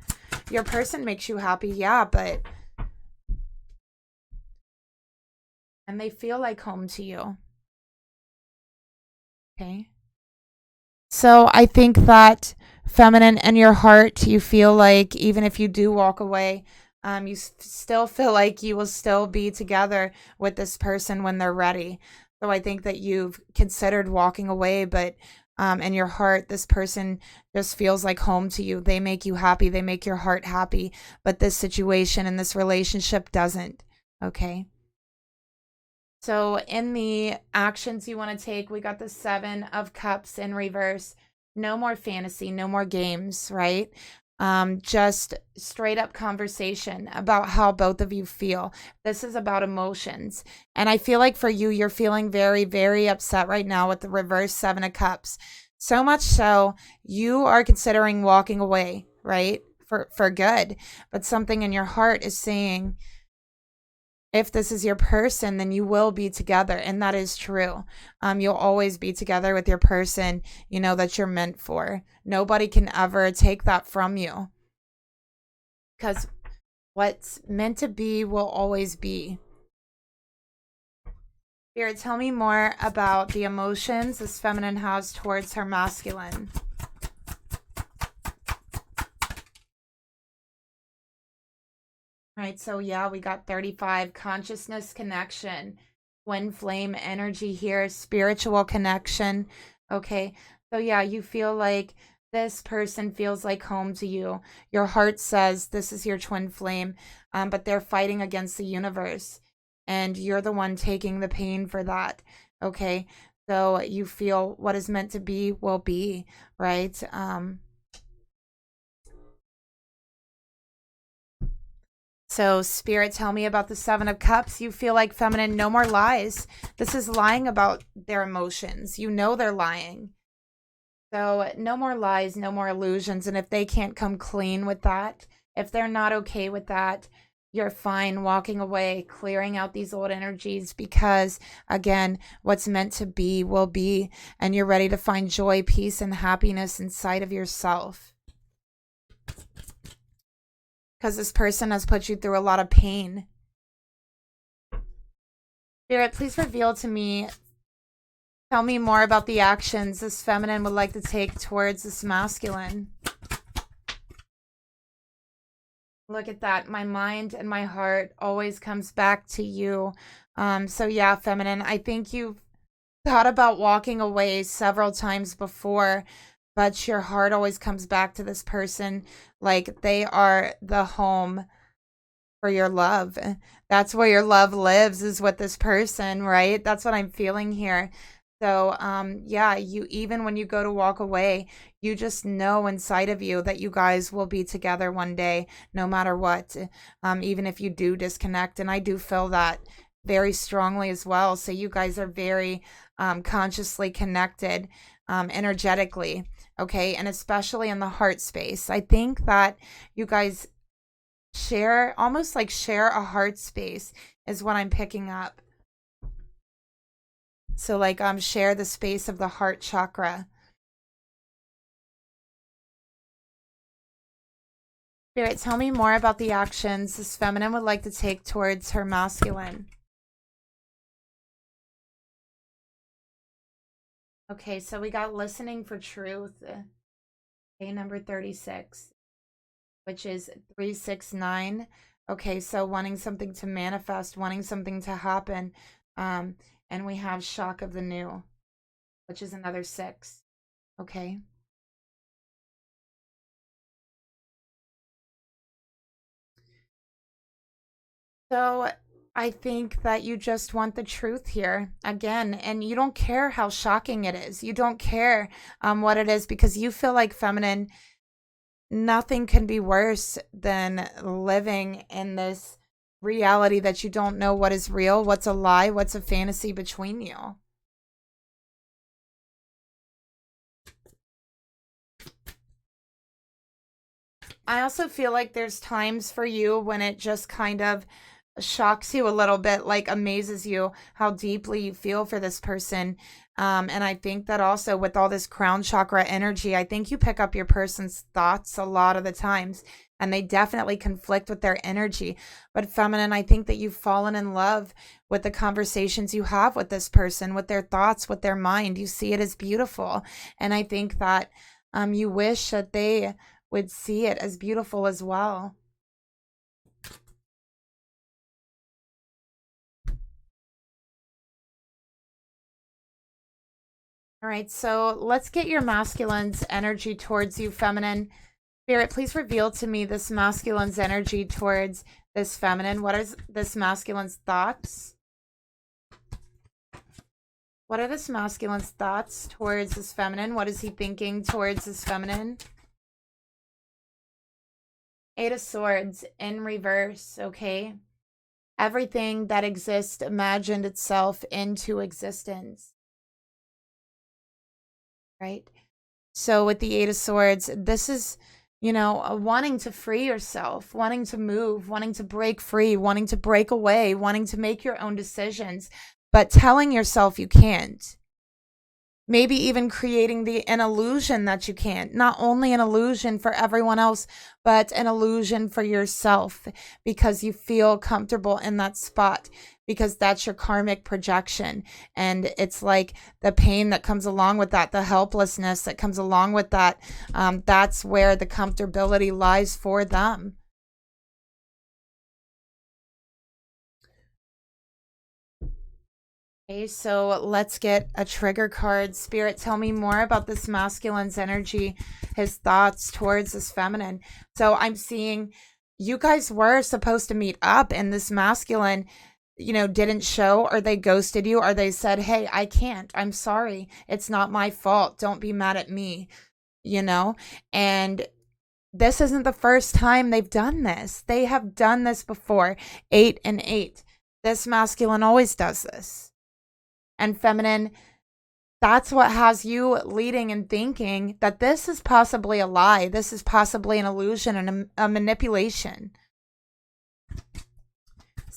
Your person makes you happy, yeah, and they feel like home to you. Okay. So I think that feminine, in your heart, you feel like even if you do walk away, you still feel like you will still be together with this person when they're ready. So I think that you've considered walking away, but in your heart, this person just feels like home to you. They make you happy. They make your heart happy. But this situation and this relationship doesn't. Okay. So in the actions you want to take, we got the Seven of Cups in reverse. No more fantasy, no more games, right? Just straight up conversation about how both of you feel. This is about emotions. And I feel like for you, you're feeling very, very upset right now with the reverse Seven of Cups. So much so, you are considering walking away, right? For good. But something in your heart is saying, if this is your person, then you will be together. And that is true. You'll always be together with your person, that you're meant for. Nobody can ever take that from you, because what's meant to be will always be. Spirit, tell me more about the emotions this feminine has towards her masculine. Right, so yeah, we got 35, consciousness connection, twin flame energy here, spiritual connection. Okay, so yeah, you feel like this person feels like home to you. Your heart says this is your twin flame, but they're fighting against the universe, and you're the one taking the pain for that. Okay, so you feel what is meant to be will be, right? So, Spirit, tell me about the Seven of Cups. You feel like feminine, no more lies. This is lying about their emotions. You know they're lying. So, no more lies, no more illusions. And if they can't come clean with that, if they're not okay with that, You're fine walking away, clearing out these old energies because, again, what's meant to be will be, and you're ready to find joy, peace, and happiness inside of yourself. Because this person has put you through a lot of pain. Spirit, please reveal to me, tell me more about the actions this feminine would like to take towards this masculine. Look at that. My mind and my heart always comes back to you. So yeah, feminine, I think you've thought about walking away several times before, but your heart always comes back to this person. Like they are the home for your love. That's where your love lives, is with this person, right? That's what I'm feeling here. So, yeah, you, even when you go to walk away, you just know inside of you that you guys will be together one day, no matter what, even if you do disconnect. And I do feel that very strongly as well. So you guys are very consciously connected energetically, okay? And especially in the heart space. I think that you guys share, almost like share a heart space is what I'm picking up. So like share the space of the heart chakra. Spirit, tell me more about the actions this feminine would like to take towards her masculine. Okay, so we got listening for truth. Okay, number 36, which is 369. Okay, so wanting something to manifest, wanting something to happen. And we have shock of the new, which is another 6. Okay. So I think that you just want the truth here again, and you don't care how shocking it is. You don't care what it is, because you feel like, feminine, nothing can be worse than living in this reality that you don't know what is real, what's a lie, what's a fantasy between you. I also feel like there's times for you when it just kind of shocks you a little bit, like amazes you how deeply you feel for this person. And I think that also with all this crown chakra energy, I think you pick up your person's thoughts a lot of the times, and they definitely conflict with their energy. But feminine, I think that you've fallen in love with the conversations you have with this person, with their thoughts, with their mind. You see it as beautiful. And I think that you wish that they would see it as beautiful as well. All right, so let's get your masculine's energy towards you, feminine. Spirit, please reveal to me this masculine's energy towards this feminine. What is this masculine's thoughts? What are this masculine's thoughts towards this feminine? What is he thinking towards this feminine? 8 of Swords in reverse, okay? Everything that exists imagined itself into existence. Right? So with the 8 of Swords, this is, you know, wanting to free yourself, wanting to move, wanting to break free, wanting to break away, wanting to make your own decisions, but telling yourself you can't. Maybe even creating an illusion that you can't. Not only an illusion for everyone else, but an illusion for yourself, because you feel comfortable in that spot, because that's your karmic projection. And it's like the pain that comes along with that, the helplessness that comes along with that. That's where the comfortability lies for them. Okay, so let's get a trigger card. Spirit, tell me more about this masculine's energy, his thoughts towards this feminine. So I'm seeing you guys were supposed to meet up, and this masculine, you know, didn't show, or they ghosted you, or they said, hey, I can't. I'm sorry. It's not my fault. Don't be mad at me, you know? And this isn't the first time they've done this. They have done this before. 8 and 8. This masculine always does this. And feminine, that's what has you leading and thinking that this is possibly a lie. This is possibly an illusion and a manipulation.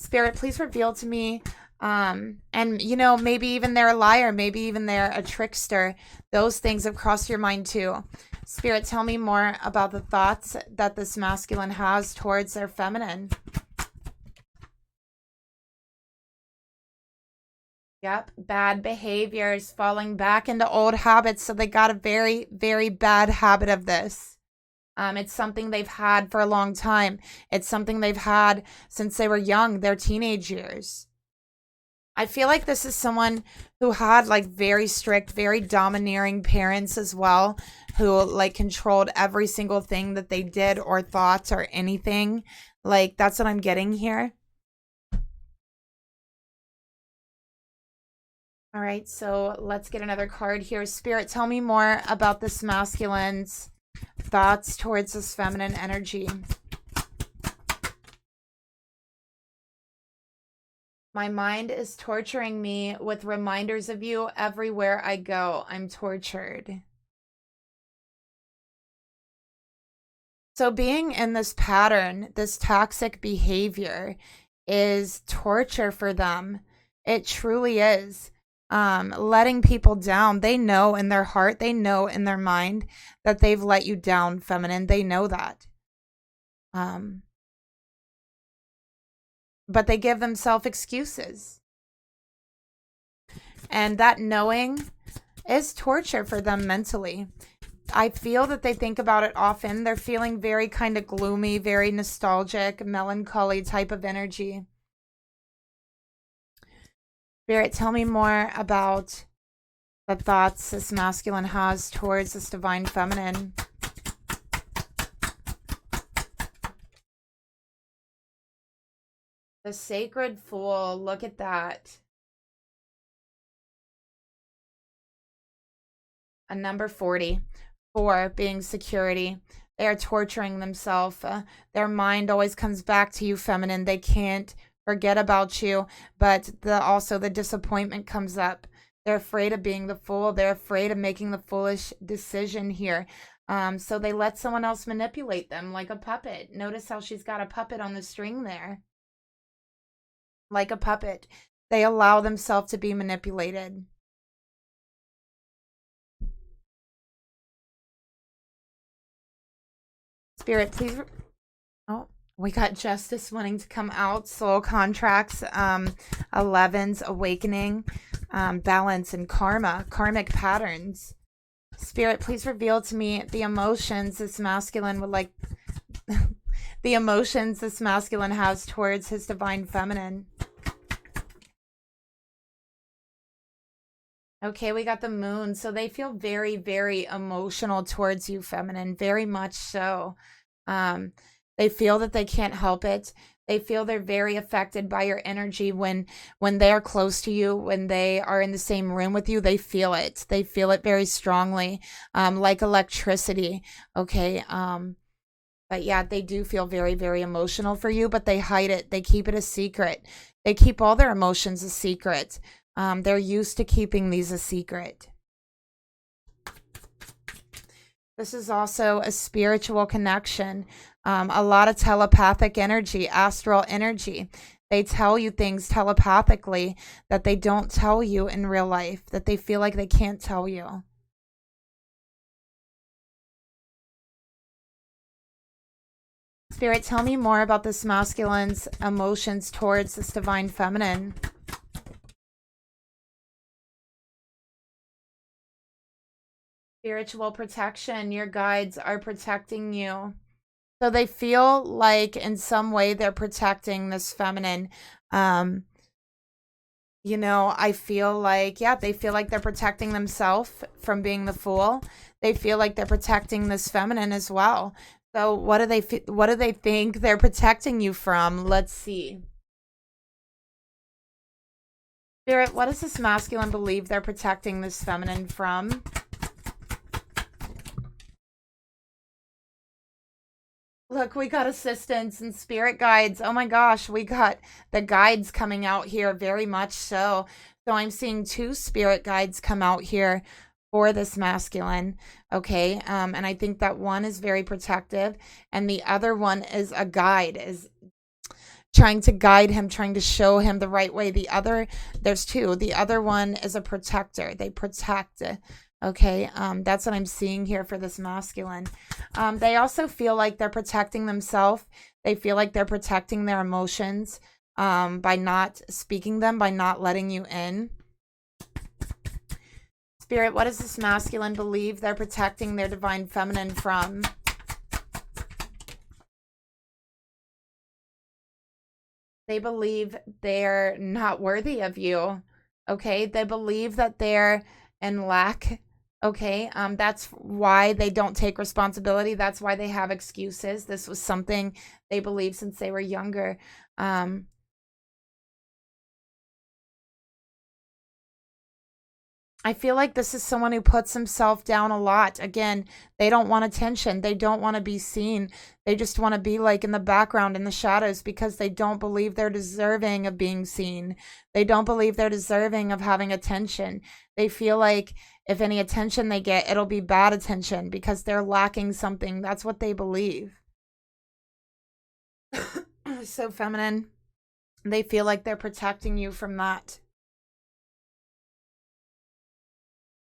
Spirit, please reveal to me, and you know, maybe even they're a liar, maybe even they're a trickster. Those things have crossed your mind too. Spirit, tell me more about the thoughts that this masculine has towards their feminine. Yep, bad behaviors, falling back into old habits. So they got a very, very bad habit of this. It's something they've had for a long time. It's something they've had since they were young, their teenage years. I feel like this is someone who had like very strict, very domineering parents as well, who like controlled every single thing that they did or thought or anything. Like, that's what I'm getting here. All right, so let's get another card here. Spirit, tell me more about this masculine's thoughts towards this feminine energy. My mind is torturing me with reminders of you everywhere I go. I'm tortured. So being in this pattern, this toxic behavior is torture for them. It truly is. Letting people down. They know in their heart, they know in their mind that they've let you down, feminine. They know that. But they give themselves excuses. And that knowing is torture for them mentally. I feel that they think about it often. They're feeling very kind of gloomy, very nostalgic, melancholy type of energy. Spirit, tell me more about the thoughts this masculine has towards this divine feminine. The sacred fool, look at that. A number 40. 4 being security. They are torturing themselves. Their mind always comes back to you, feminine. They can't forget about you, but also the disappointment comes up. They're afraid of being the fool. They're afraid of making the foolish decision here. So they let someone else manipulate them like a puppet. Notice how she's got a puppet on the string there. Like a puppet. They allow themselves to be manipulated. Spirit, please. Oh, we got justice wanting to come out. Soul contracts. 11's awakening. Balance and karma. Karmic patterns. Spirit, please reveal to me the emotions this masculine would like. The emotions this masculine has towards his divine feminine. Okay, we got the moon. So they feel very, very emotional towards you, feminine. Very much so. They feel that they can't help it. They feel they're very affected by your energy when they are close to you, when they are in the same room with you. They feel it. They feel it very strongly, like electricity. Okay. But yeah, they do feel very, very emotional for you, but they hide it. They keep it a secret. They keep all their emotions a secret. They're used to keeping these a secret. This is also a spiritual connection. A lot of telepathic energy, astral energy. They tell you things telepathically that they don't tell you in real life, that they feel like they can't tell you. Spirit, tell me more about this masculine's emotions towards this divine feminine. Spiritual protection. Your guides are protecting you. So they feel like in some way they're protecting this feminine. You know, I feel like, yeah, they feel like they're protecting themselves from being the fool. They feel like they're protecting this feminine as well. So what do they think they're protecting you from? Let's see. Spirit, what does this masculine believe they're protecting this feminine from? Look, we got assistance and spirit guides. Oh my gosh, we got the guides coming out here, very much so. So I'm seeing 2 spirit guides come out here for this masculine. Okay, and I think that one is very protective, and the other one is a guide. trying to guide him, trying to show him the right way. There's two. The other one is a protector. They protect. Okay, that's what I'm seeing here for this masculine. They also feel like they're protecting themselves. They feel like they're protecting their emotions by not speaking them, by not letting you in. Spirit, what does this masculine believe they're protecting their divine feminine from? They believe they're not worthy of you. Okay, they believe that they're in lack. Okay, that's why they don't take responsibility. That's why they have excuses. This was something they believed since they were younger. I feel like this is someone who puts himself down a lot. Again, they don't want attention. They don't want to be seen. They just want to be like in the background, in the shadows, because they don't believe they're deserving of being seen. They don't believe they're deserving of having attention. They feel like if any attention they get, it'll be bad attention because they're lacking something. That's what they believe. So feminine. They feel like they're protecting you from that.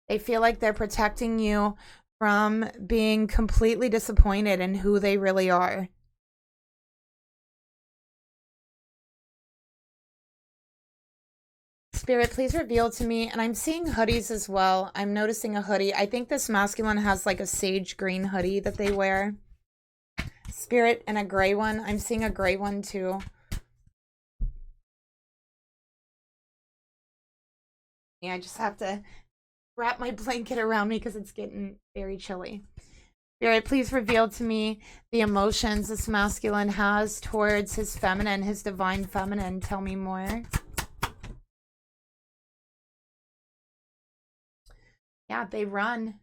They feel like they're protecting you from being completely disappointed in who they really are. Spirit, please reveal to me, and I'm seeing hoodies as well. I'm noticing a hoodie. I think this masculine has like a sage green hoodie that they wear. Spirit, and a gray one. I'm seeing a gray one too. Yeah, I just have to wrap my blanket around me because it's getting very chilly. Spirit, please reveal to me the emotions this masculine has towards his feminine, his divine feminine. Tell me more. Yeah, they run.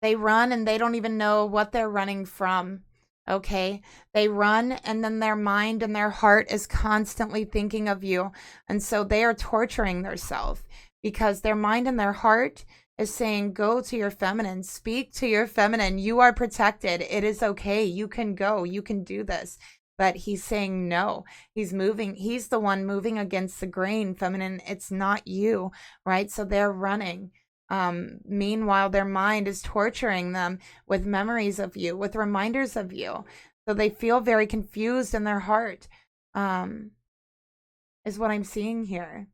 They run and they don't even know what they're running from. Okay, they run and then their mind and their heart is constantly thinking of you. And so they are torturing themselves because their mind and their heart is saying, go to your feminine, speak to your feminine. You are protected. It is okay. You can go. You can do this. But he's saying no. He's moving. He's the one moving against the grain, feminine. It's not you, right? So they're running. Meanwhile, their mind is torturing them with memories of you, with reminders of you. So they feel very confused in their heart, is what I'm seeing here.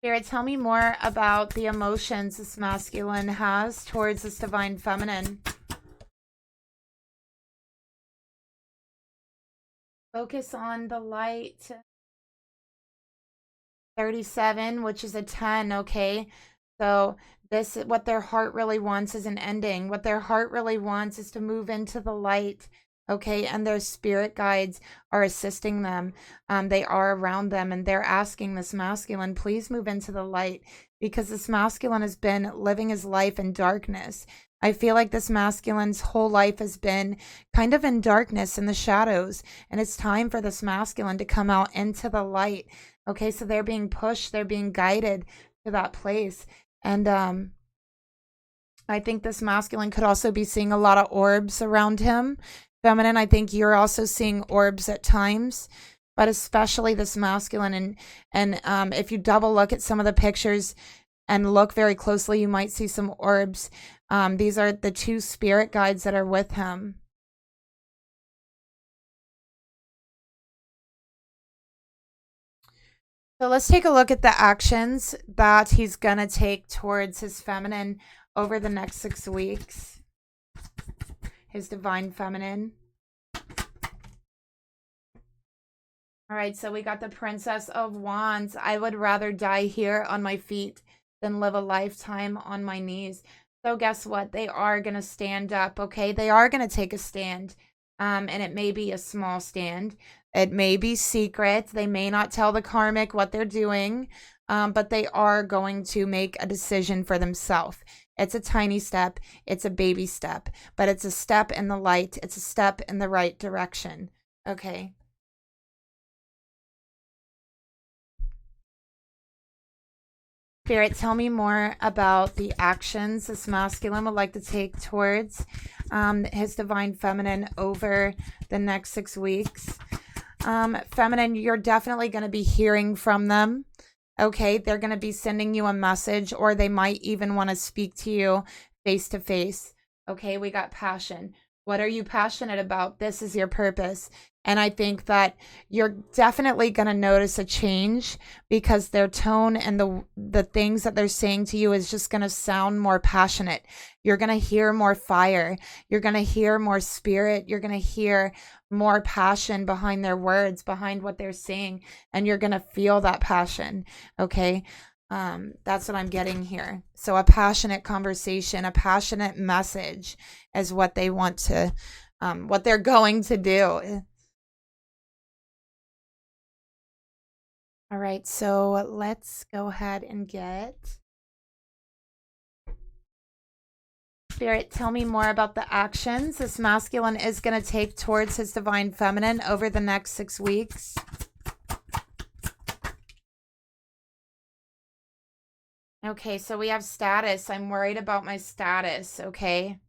Spirit, tell me more about the emotions this masculine has towards this divine feminine. Focus on the light. 37, which is a 10, okay? So this, what their heart really wants is an ending. What their heart really wants is to move into the light, okay? And their spirit guides are assisting them. They are around them and they're asking this masculine, please move into the light, because this masculine has been living his life in darkness. I feel like this masculine's whole life has been kind of in darkness, in the shadows, and it's time for this masculine to come out into the light. Okay, so they're being pushed, they're being guided to that place. And I think this masculine could also be seeing a lot of orbs around him. Feminine, I think you're also seeing orbs at times, but especially this masculine. And if you double look at some of the pictures and look very closely, you might see some orbs. These are the two spirit guides that are with him. So let's take a look at the actions that he's going to take towards his feminine over the next 6 weeks. His divine feminine. All right, so we got the Princess of Wands. I would rather die here on my feet than live a lifetime on my knees. So guess what? They are going to stand up, okay? They are going to take a stand, and it may be a small stand. It may be secret. They may not tell the Karmic what they're doing, but they are going to make a decision for themselves. It's a tiny step. It's a baby step, but it's a step in the light. It's a step in the right direction, okay? Spirit, tell me more about the actions this masculine would like to take towards his divine feminine over the next 6 weeks. Feminine, you're definitely going to be hearing from them. Okay, they're going to be sending you a message, or they might even want to speak to you face to face. Okay, we got passion. What are you passionate about? This is your purpose. And I think that you're definitely going to notice a change, because their tone and the things that they're saying to you is just going to sound more passionate. You're going to hear more fire. You're going to hear more spirit. You're going to hear more passion behind their words, behind what they're saying. And you're going to feel that passion. Okay. That's what I'm getting here. So a passionate conversation, a passionate message is what they want to, what they're going to do. All right, so let's go ahead and get Spirit, tell me more about the actions this masculine is going to take towards his divine feminine over the next 6 weeks. Okay, so we have status. I'm worried about my status, okay?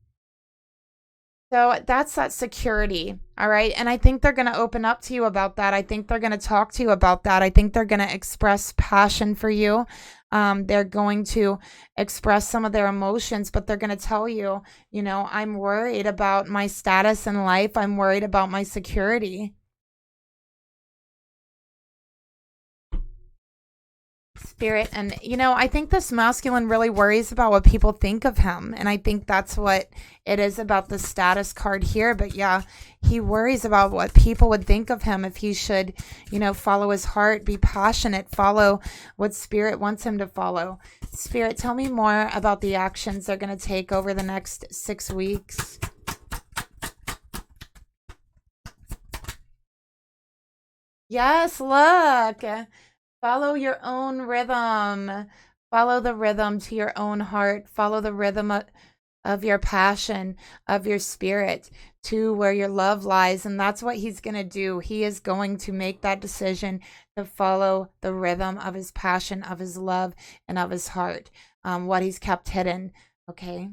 So that's that security, all right? And I think they're going to open up to you about that. I think they're going to talk to you about that. I think they're going to express passion for you. They're going to express some of their emotions, but they're going to tell you, you know, I'm worried about my status in life. I'm worried about my security. Spirit, and you know, I think this masculine really worries about what people think of him, and I think that's what it is about the status card here. But yeah, he worries about what people would think of him if he should, you know, follow his heart, be passionate, follow what spirit wants him to follow. Spirit, tell me more about the actions they're going to take over the next 6 weeks. Yes, look. Follow your own rhythm. Follow the rhythm to your own heart. Follow the rhythm of your passion, of your spirit, to where your love lies. And that's what he's going to do. He is going to make that decision to follow the rhythm of his passion, of his love, and of his heart, what he's kept hidden. Okay.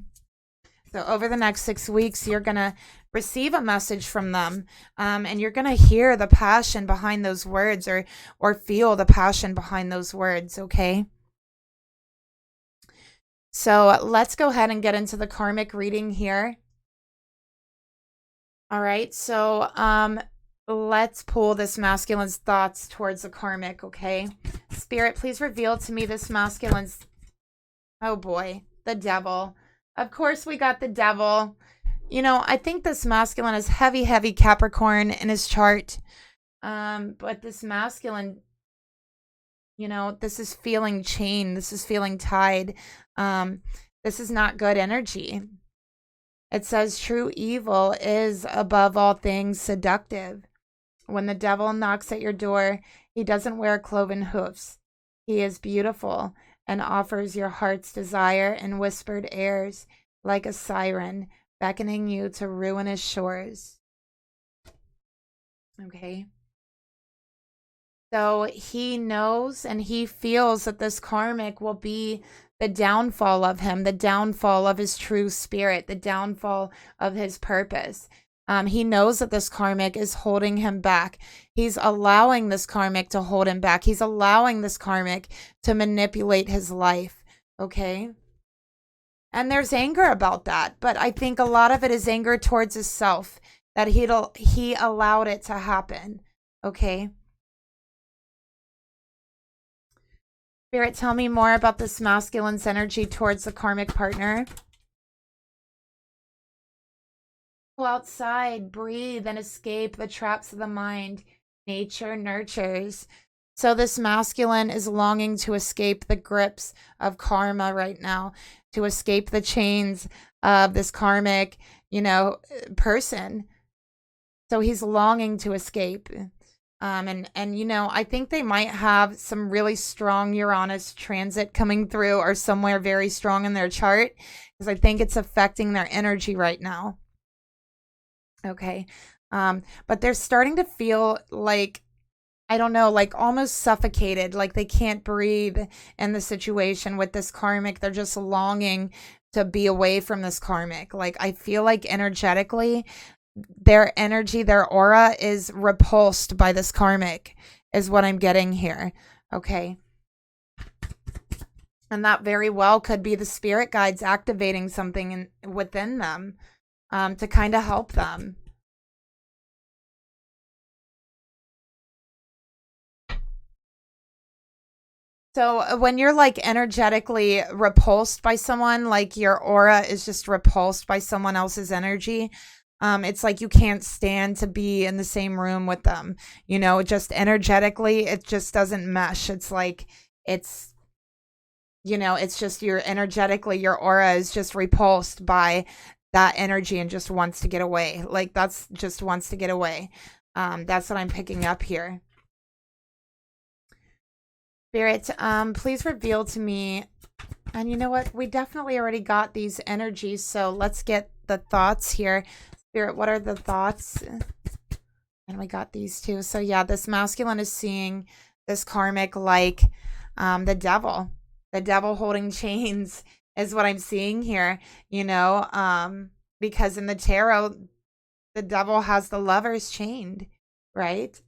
So over the next 6 weeks, you're going to receive a message from them, and you're going to hear the passion behind those words, or feel the passion behind those words, okay? So let's go ahead and get into the karmic reading here. All right, so let's pull this masculine's thoughts towards the karmic, okay? Spirit, please reveal to me this masculine's, oh boy, the devil. Of course we got the devil. You know, I think this masculine is heavy, heavy Capricorn in his chart. But this masculine, you know, this is feeling chained. This is feeling tied. This is not good energy. It says true evil is above all things seductive. When the devil knocks at your door, he doesn't wear cloven hoofs. He is beautiful and offers your heart's desire in whispered airs like a siren, beckoning you to ruinous shores. Okay. So he knows and he feels that this karmic will be the downfall of him, the downfall of his true spirit, the downfall of his purpose. He knows that this karmic is holding him back. He's allowing this karmic to hold him back. He's allowing this karmic to manipulate his life. Okay. And there's anger about that. But I think a lot of it is anger towards himself, that he allowed it to happen. Okay. Spirit, tell me more about this masculine's energy towards the karmic partner. Go outside, breathe, and escape the traps of the mind. Nature nurtures. So this masculine is longing to escape the grips of karma right now, to escape the chains of this karmic, you know, person. So he's longing to escape. And you know, I think they might have some really strong Uranus transit coming through, or somewhere very strong in their chart, because I think it's affecting their energy right now. Okay. But they're starting to feel like I don't know, like almost suffocated, like they can't breathe in the situation with this karmic. They're just longing to be away from this karmic. Like I feel like energetically, their energy, their aura is repulsed by this karmic, is what I'm getting here. Okay. And that very well could be the spirit guides activating something within them to kind of help them. So when you're like energetically repulsed by someone, like your aura is just repulsed by someone else's energy, it's like you can't stand to be in the same room with them. You know, just energetically, it just doesn't mesh. It's like, it's, you know, it's just your energetically, your aura is just repulsed by that energy and just wants to get away. Like that's just wants to get away. That's what I'm picking up here. Spirit, please reveal to me. And you know what? We definitely already got these energies. So let's get the thoughts here. Spirit, what are the thoughts? And we got these two. So yeah, this masculine is seeing this karmic like the devil. The devil holding chains is what I'm seeing here, you know, because in the tarot, the devil has the lovers chained, right?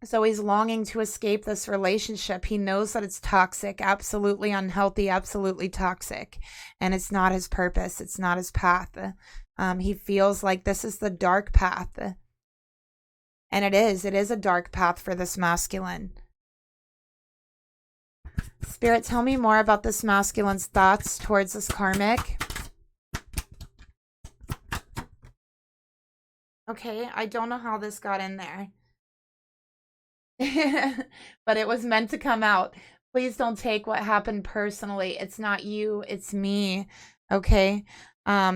So he's longing to escape this relationship. He knows that it's toxic, absolutely unhealthy, absolutely toxic. And it's not his purpose. It's not his path. He feels like this is the dark path. And it is a dark path for this masculine. Spirit, tell me more about this masculine's thoughts towards this karmic. Okay, I don't know how this got in there. But it was meant to come out. Please don't take what happened personally. It's not you, it's me. Okay.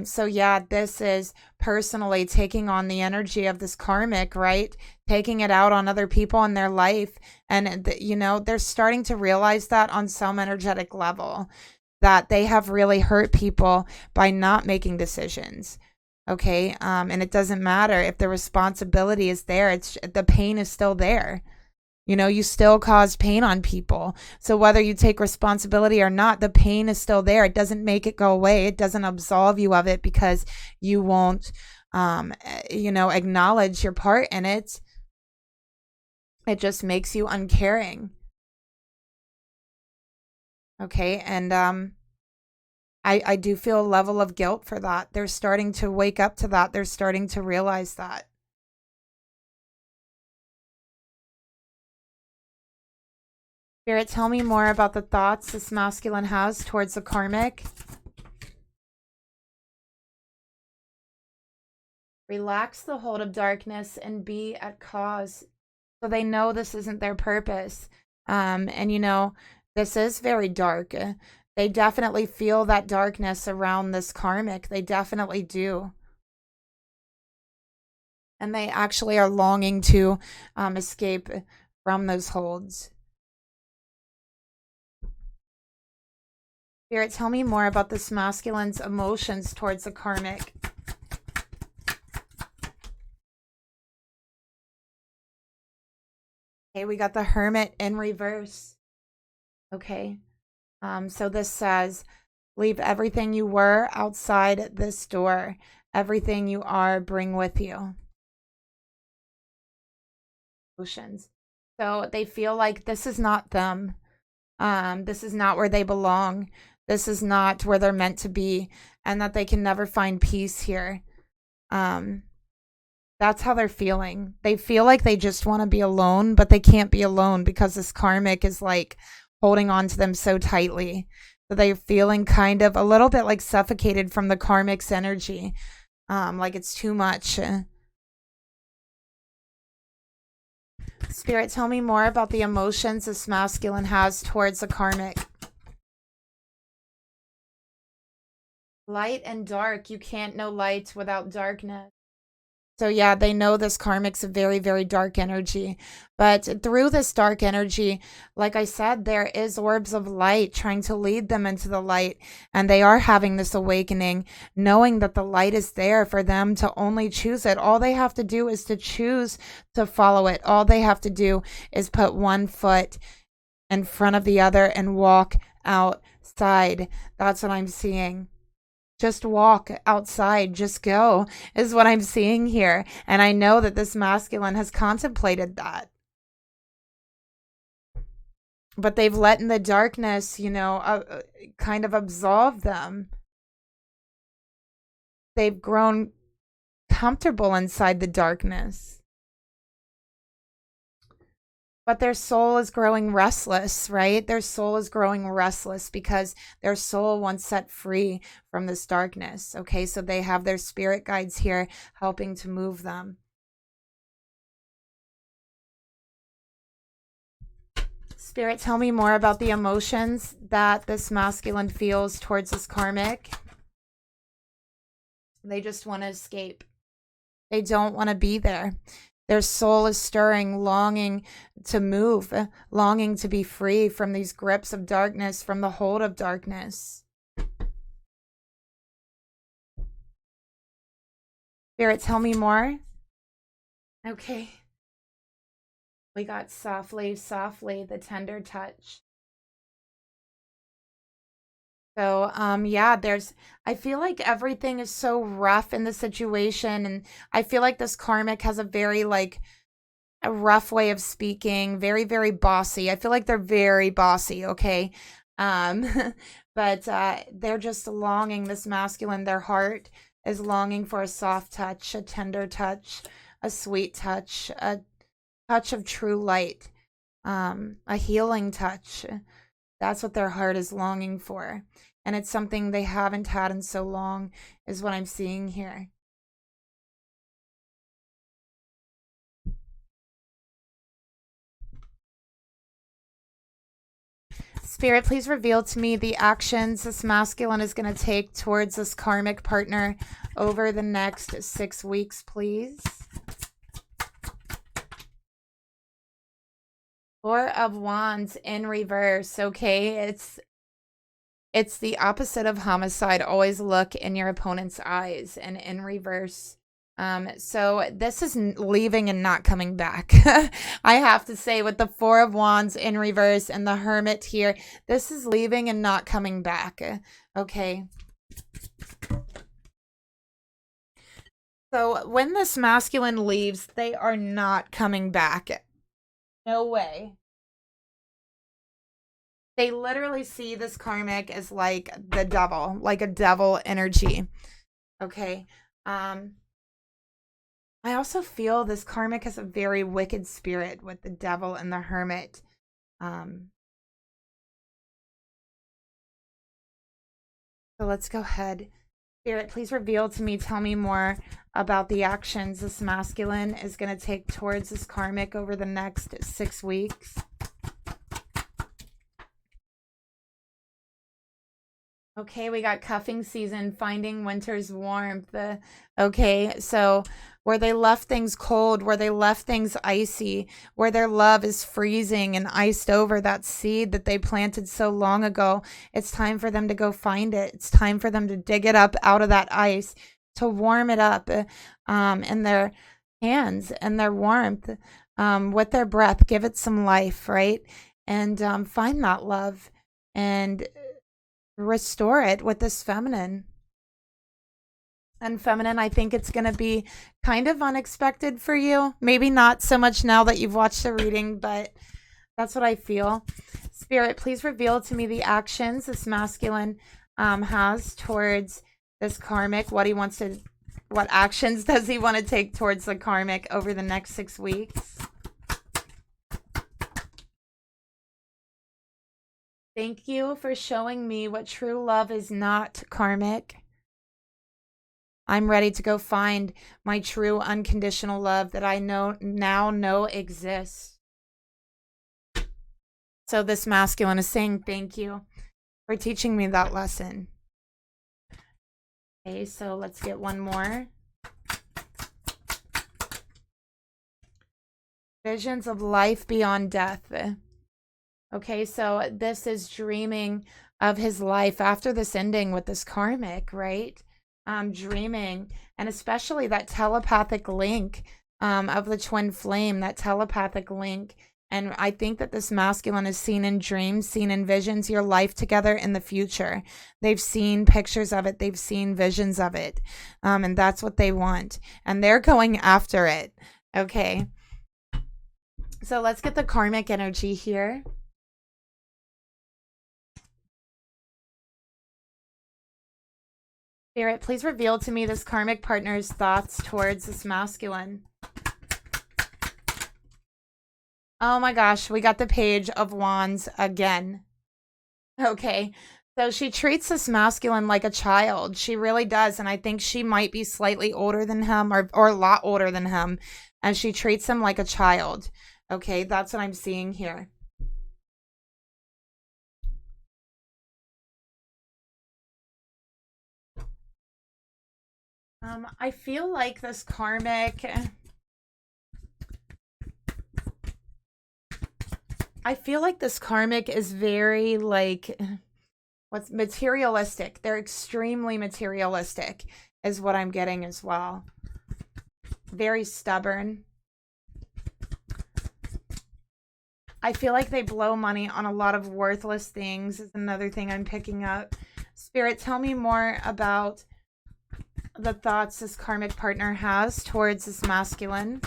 So yeah, this is personally taking on the energy of this karmic, right? Taking it out on other people in their life. And, you know, they're starting to realize that on some energetic level, that they have really hurt people by not making decisions. Okay. And it doesn't matter if the responsibility is there. It's the pain is still there. You know, you still cause pain on people. So whether you take responsibility or not, the pain is still there. It doesn't make it go away. It doesn't absolve you of it because you won't, you know, acknowledge your part in it. It just makes you uncaring. Okay. And I do feel a level of guilt for that. They're starting to wake up to that. They're starting to realize that. Spirit, tell me more about the thoughts this masculine has towards the karmic. Relax the hold of darkness and be at cause. So they know this isn't their purpose. And you know, this is very dark. They definitely feel that darkness around this karmic. They definitely do. And they actually are longing to escape from those holds. Spirit, tell me more about this masculine's emotions towards the karmic. Okay, we got the Hermit in reverse. Okay. So this says, leave everything you were outside this door. Everything you are, bring with you. Emotions. So they feel like this is not them. This is not where they belong. This is not where they're meant to be, and that they can never find peace here. That's how they're feeling. They feel like they just want to be alone, but they can't be alone because this karmic is like holding on to them so tightly. So they're feeling kind of a little bit like suffocated from the karmic's energy. Like it's too much. Spirit, tell me more about the emotions this masculine has towards the karmic. Light and dark. You can't know light without darkness. So yeah, they know this karmic's a very, very dark energy. But through this dark energy, like I said, there is orbs of light trying to lead them into the light. And they are having this awakening, knowing that the light is there for them to only choose it. All they have to do is to choose to follow it. All they have to do is put one foot in front of the other and walk outside. That's what I'm seeing. Just walk outside, just go, is what I'm seeing here. And I know that this masculine has contemplated that. But they've let in the darkness, you know, kind of absolve them. They've grown comfortable inside the darkness. But their soul is growing restless, right? Their soul is growing restless because their soul wants set free from this darkness. Okay, so they have their spirit guides here helping to move them. Spirit, tell me more about the emotions that this masculine feels towards this karmic. They just want to escape. They don't want to be there. Their soul is stirring, longing to move, longing to be free from these grips of darkness, from the hold of darkness. Spirit, tell me more. Okay. We got softly, softly, the tender touch. So, yeah, I feel like everything is so rough in the situation. And I feel like this karmic has a very, like, a rough way of speaking, very, very bossy. I feel like they're very bossy, okay? But they're just longing, this masculine, their heart is longing for a soft touch, a tender touch, a sweet touch, a touch of true light, a healing touch. That's what their heart is longing for. And it's something they haven't had in so long, is what I'm seeing here. Spirit, please reveal to me the actions this masculine is going to take towards this karmic partner over the next 6 weeks, please. Four of Wands in reverse, okay? It's the opposite of homicide. Always look in your opponent's eyes, and in reverse. So this is leaving and not coming back. I have to say, with the Four of Wands in reverse and the Hermit here, this is leaving and not coming back. Okay. So when this masculine leaves, they are not coming back. No way. They literally see this karmic as like the devil, like a devil energy. Okay. I also feel this karmic has a very wicked spirit with the devil and the hermit. So let's go ahead. Spirit, please reveal to me, tell me more about the actions this masculine is going to take towards this karmic over the next 6 weeks. Okay, we got cuffing season, finding winter's warmth. Okay, so where they left things cold, where they left things icy, where their love is freezing and iced over, that seed that they planted so long ago, it's time for them to go find it. It's time for them to dig it up out of that ice, to warm it up in their hands and their warmth, with their breath. Give it some life, right? And find that love and restore it with this feminine. And feminine, I think it's going to be kind of unexpected for you. Maybe not so much now that you've watched the reading, but that's what I feel. Spirit, please reveal to me the actions this masculine has towards this karmic. What actions does he want to take towards the karmic over the next 6 weeks? Thank you for showing me what true love is not, karmic. I'm ready to go find my true unconditional love that I now know exists. So this masculine is saying thank you for teaching me that lesson. Okay, so let's get one more. Visions of life beyond death. Okay, so this is dreaming of his life after this ending with this karmic, right? Dreaming, and especially that telepathic link of the twin flame, that telepathic link. And I think that this masculine is seen in dreams, seen in visions, your life together in the future. They've seen pictures of it. They've seen visions of it. And that's what they want. And they're going after it. Okay. So let's get the karmic energy here. Spirit, please reveal to me this karmic partner's thoughts towards this masculine. Oh my gosh, we got the Page of Wands again. Okay, so she treats this masculine like a child. She really does, and I think she might be slightly older than him, or a lot older than him, and she treats him like a child. Okay, that's what I'm seeing here. I feel like this karmic... I feel like this karmic is very, like, what's materialistic. They're extremely materialistic, is what I'm getting as well. Very stubborn. I feel like they blow money on a lot of worthless things, is another thing I'm picking up. Spirit, tell me more about the thoughts this karmic partner has towards this masculine.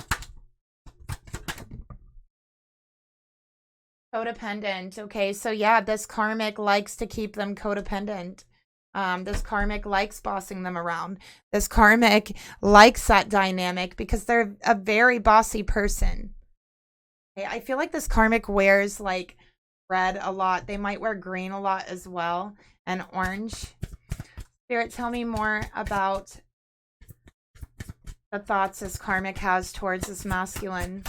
Codependent. Okay, so yeah, this karmic likes to keep them codependent. This karmic likes bossing them around. This karmic likes that dynamic because they're a very bossy person. Okay, I feel like this karmic wears like red a lot. They might wear green a lot as well, and orange. Spirit, tell me more about the thoughts this karmic has towards this masculine.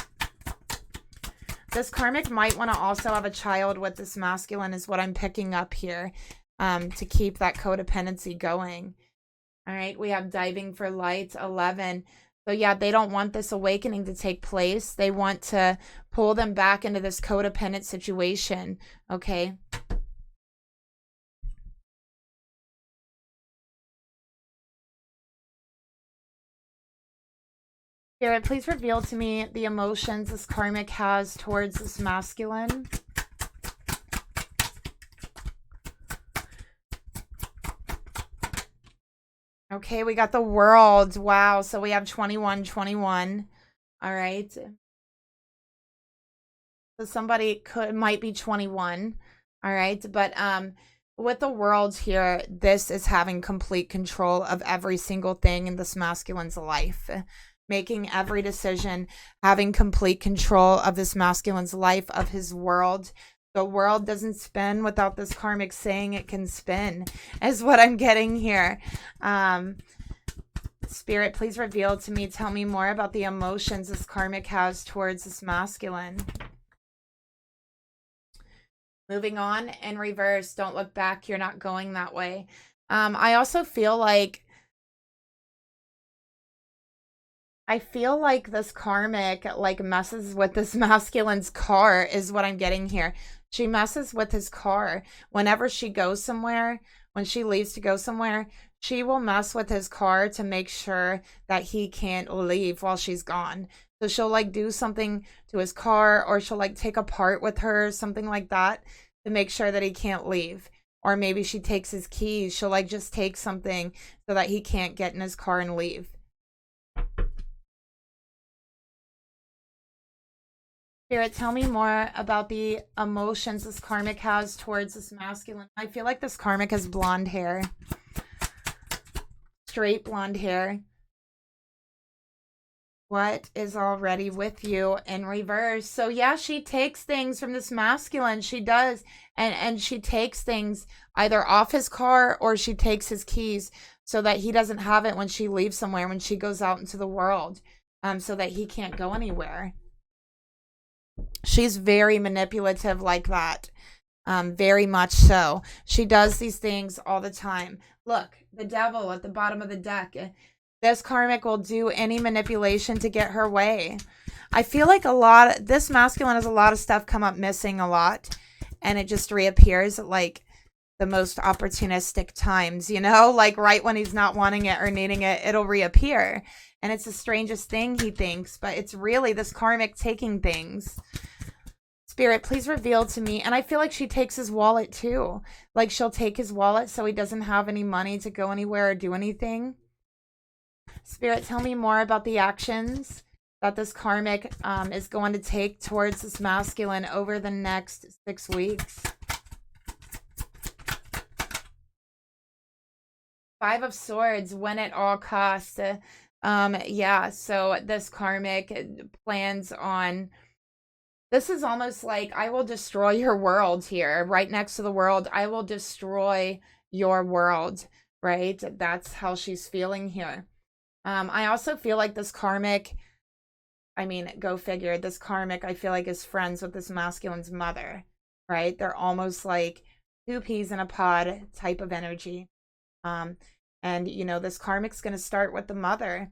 This karmic might want to also have a child with this masculine, is what I'm picking up here, to keep that codependency going. All right, we have diving for light, 11. So yeah, they don't want this awakening to take place. They want to pull them back into this codependent situation, okay? Spirit, please reveal to me the emotions this karmic has towards this masculine. Okay, we got the World. Wow, so we have 21, 21. All right. So somebody might be 21. All right, but with the World here, this is having complete control of every single thing in this masculine's life. Making every decision, having complete control of this masculine's life, of his world. The world doesn't spin without this karmic saying it can spin, is what I'm getting here. Spirit, please reveal to me, tell me more about the emotions this karmic has towards this masculine. Moving on in reverse, don't look back, you're not going that way. I also feel like this karmic like messes with this masculine's car, is what I'm getting here. She messes with his car. Whenever she goes somewhere, when she leaves to go somewhere, she will mess with his car to make sure that he can't leave while she's gone. So she'll like do something to his car, or she'll like take a part with her, something like that, to make sure that he can't leave. Or maybe she takes his keys. She'll like just take something so that he can't get in his car and leave. Spirit, tell me more about the emotions this karmic has towards this masculine. I feel like this karmic has blonde hair. Straight blonde hair. What is already with you in reverse? So yeah, she takes things from this masculine. She does. And she takes things either off his car, or she takes his keys so that he doesn't have it when she leaves somewhere, when she goes out into the world, so that he can't go anywhere. She's very manipulative like that. Very much so. She does these things all the time. Look, the devil at the bottom of the deck. This karmic will do any manipulation to get her way. I feel like this masculine has a lot of stuff come up missing a lot, and it just reappears at like the most opportunistic times, you know, like right when he's not wanting it or needing it, it'll reappear. And it's the strangest thing, he thinks, but it's really this karmic taking things. Spirit, please reveal to me. And I feel like she takes his wallet too. Like she'll take his wallet so he doesn't have any money to go anywhere or do anything. Spirit, tell me more about the actions that this karmic is going to take towards this masculine over the next 6 weeks. 5 of Swords, win at all costs. Yeah, so this karmic plans on... This is almost like, I will destroy your world here. Right next to the world, I will destroy your world, right? That's how she's feeling here. I also feel like this karmic, I mean, go figure, this karmic, I feel like is friends with this masculine's mother, right? They're almost like 2 peas in a pod type of energy. And, you know, this karmic's going to start with the mother.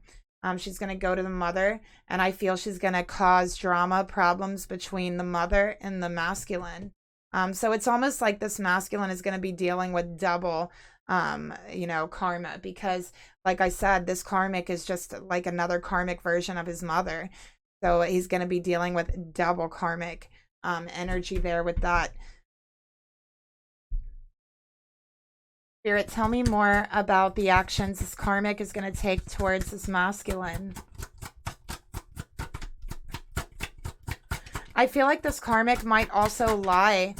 She's going to go to the mother, and I feel she's going to cause drama, problems between the mother and the masculine. So it's almost like this masculine is going to be dealing with double, you know, karma, because like I said, this karmic is just like another karmic version of his mother. So he's going to be dealing with double karmic energy there with that. Spirit, tell me more about the actions this karmic is going to take towards this masculine. I feel like this karmic might also lie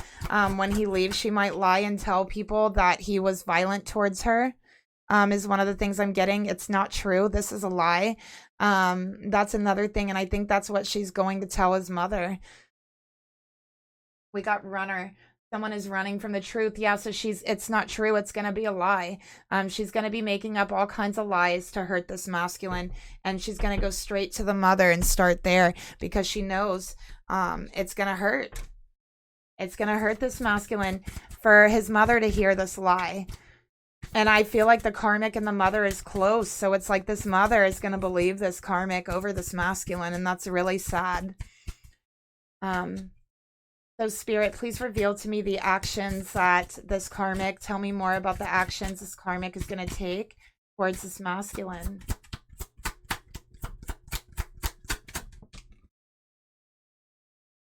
when he leaves. She might lie and tell people that he was violent towards her, is one of the things I'm getting. It's not true. This is a lie. That's another thing, and I think that's what she's going to tell his mother. We got runner. Someone is running from the truth. Yeah, so it's not true. It's going to be a lie. She's going to be making up all kinds of lies to hurt this masculine. And she's going to go straight to the mother and start there because she knows it's going to hurt. It's going to hurt this masculine for his mother to hear this lie. And I feel like the karmic and the mother is close. So it's like this mother is going to believe this karmic over this masculine. And that's really sad. So Spirit, please reveal to me the actions that this karmic, tell me more about the actions this karmic is going to take towards this masculine.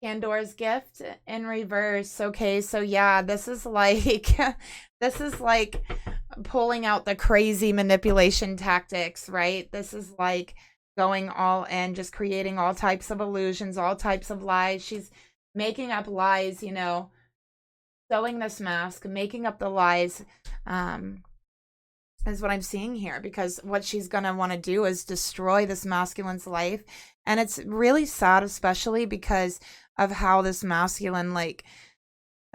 Pandor's gift in reverse. Okay, so yeah, this is like pulling out the crazy manipulation tactics, right? This is like going all in, just creating all types of illusions, all types of lies. She's making up lies, you know, sewing this mask, making up the lies, is what I'm seeing here, because what she's going to want to do is destroy this masculine's life. And it's really sad, especially because of how this masculine, like,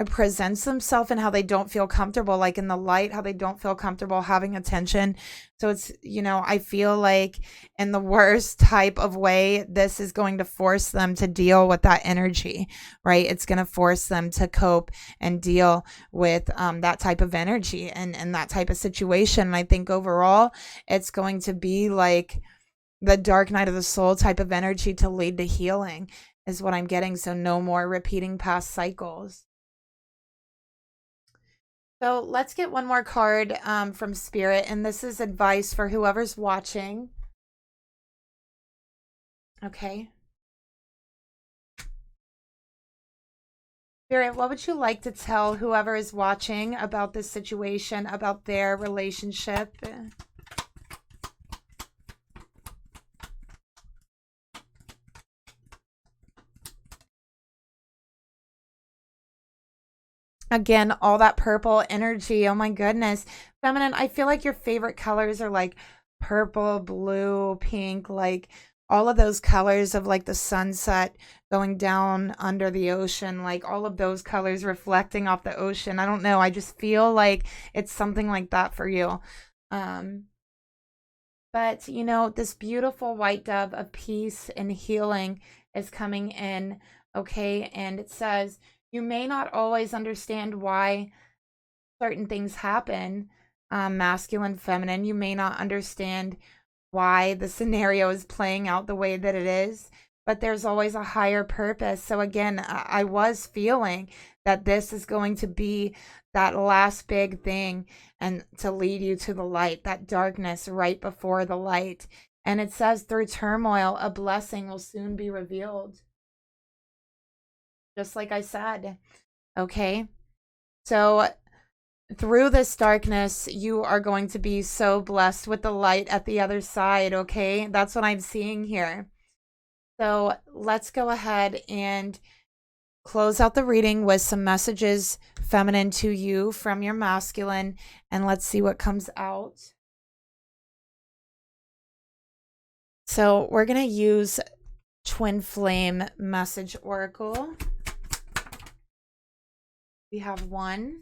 presents themselves and how they don't feel comfortable, like in the light, how they don't feel comfortable having attention. So it's, you know, I feel like in the worst type of way, this is going to force them to deal with that energy, right? It's going to force them to cope and deal with that type of energy and that type of situation. And I think overall, it's going to be like the dark night of the soul type of energy to lead to healing is what I'm getting. So no more repeating past cycles. So let's get one more card from Spirit, and this is advice for whoever's watching. Okay. Spirit, what would you like to tell whoever is watching about this situation, about their relationship? Again, all that purple energy. Oh my goodness. Feminine, I feel like your favorite colors are like purple, blue, pink, like all of those colors of like the sunset going down under the ocean, like all of those colors reflecting off the ocean. I don't know. I just feel like it's something like that for you. But, you know, this beautiful white dove of peace and healing is coming in, okay? And it says, you may not always understand why certain things happen, masculine, feminine. You may not understand why the scenario is playing out the way that it is, but there's always a higher purpose. So again, I was feeling that this is going to be that last big thing and to lead you to the light, that darkness right before the light. And it says through turmoil, a blessing will soon be revealed. Just like I said, okay? So through this darkness, you are going to be so blessed with the light at the other side, okay? That's what I'm seeing here. So let's go ahead and close out the reading with some messages, feminine, to you from your masculine, and let's see what comes out. So we're going to use Twin Flame Message Oracle. We have 1,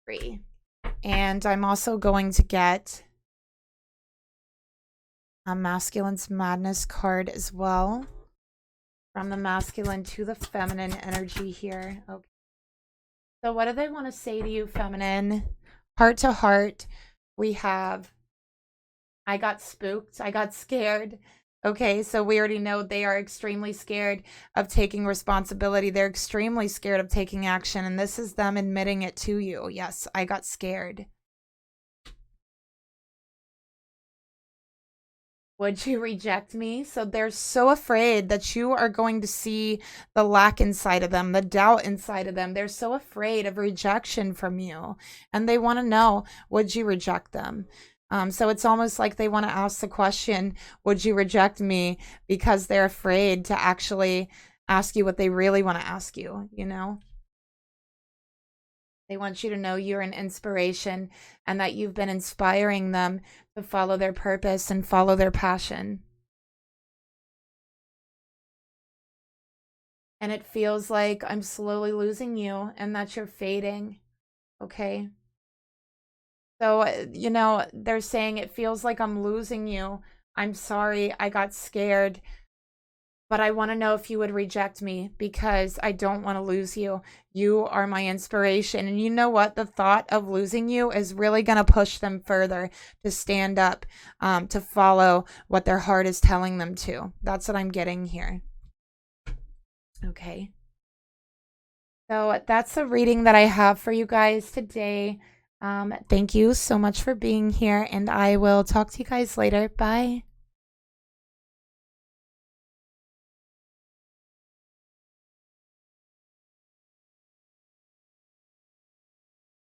3, and I'm also going to get a Masculine's Madness card as well, from the masculine to the feminine energy here. Okay. So what do they want to say to you, feminine? Heart to heart, we have, I got spooked. I got scared. Okay, so we already know they are extremely scared of taking responsibility. They're extremely scared of taking action, and this is them admitting it to you. Yes, I got scared. Would you reject me? So they're so afraid that you are going to see the lack inside of them, the doubt inside of them. They're so afraid of rejection from you. And they want to know, would you reject them? So it's almost like they want to ask the question, would you reject me? Because they're afraid to actually ask you what they really want to ask you, you know? They want you to know you're an inspiration and that you've been inspiring them to follow their purpose and follow their passion. And it feels like I'm slowly losing you and that you're fading. Okay. So, you know, they're saying it feels like I'm losing you. I'm sorry. I got scared. But I want to know if you would reject me because I don't want to lose you. You are my inspiration. And you know what? The thought of losing you is really going to push them further to stand up, to follow what their heart is telling them to. That's what I'm getting here. Okay. So that's the reading that I have for you guys today. Thank you so much for being here, and I will talk to you guys later. Bye.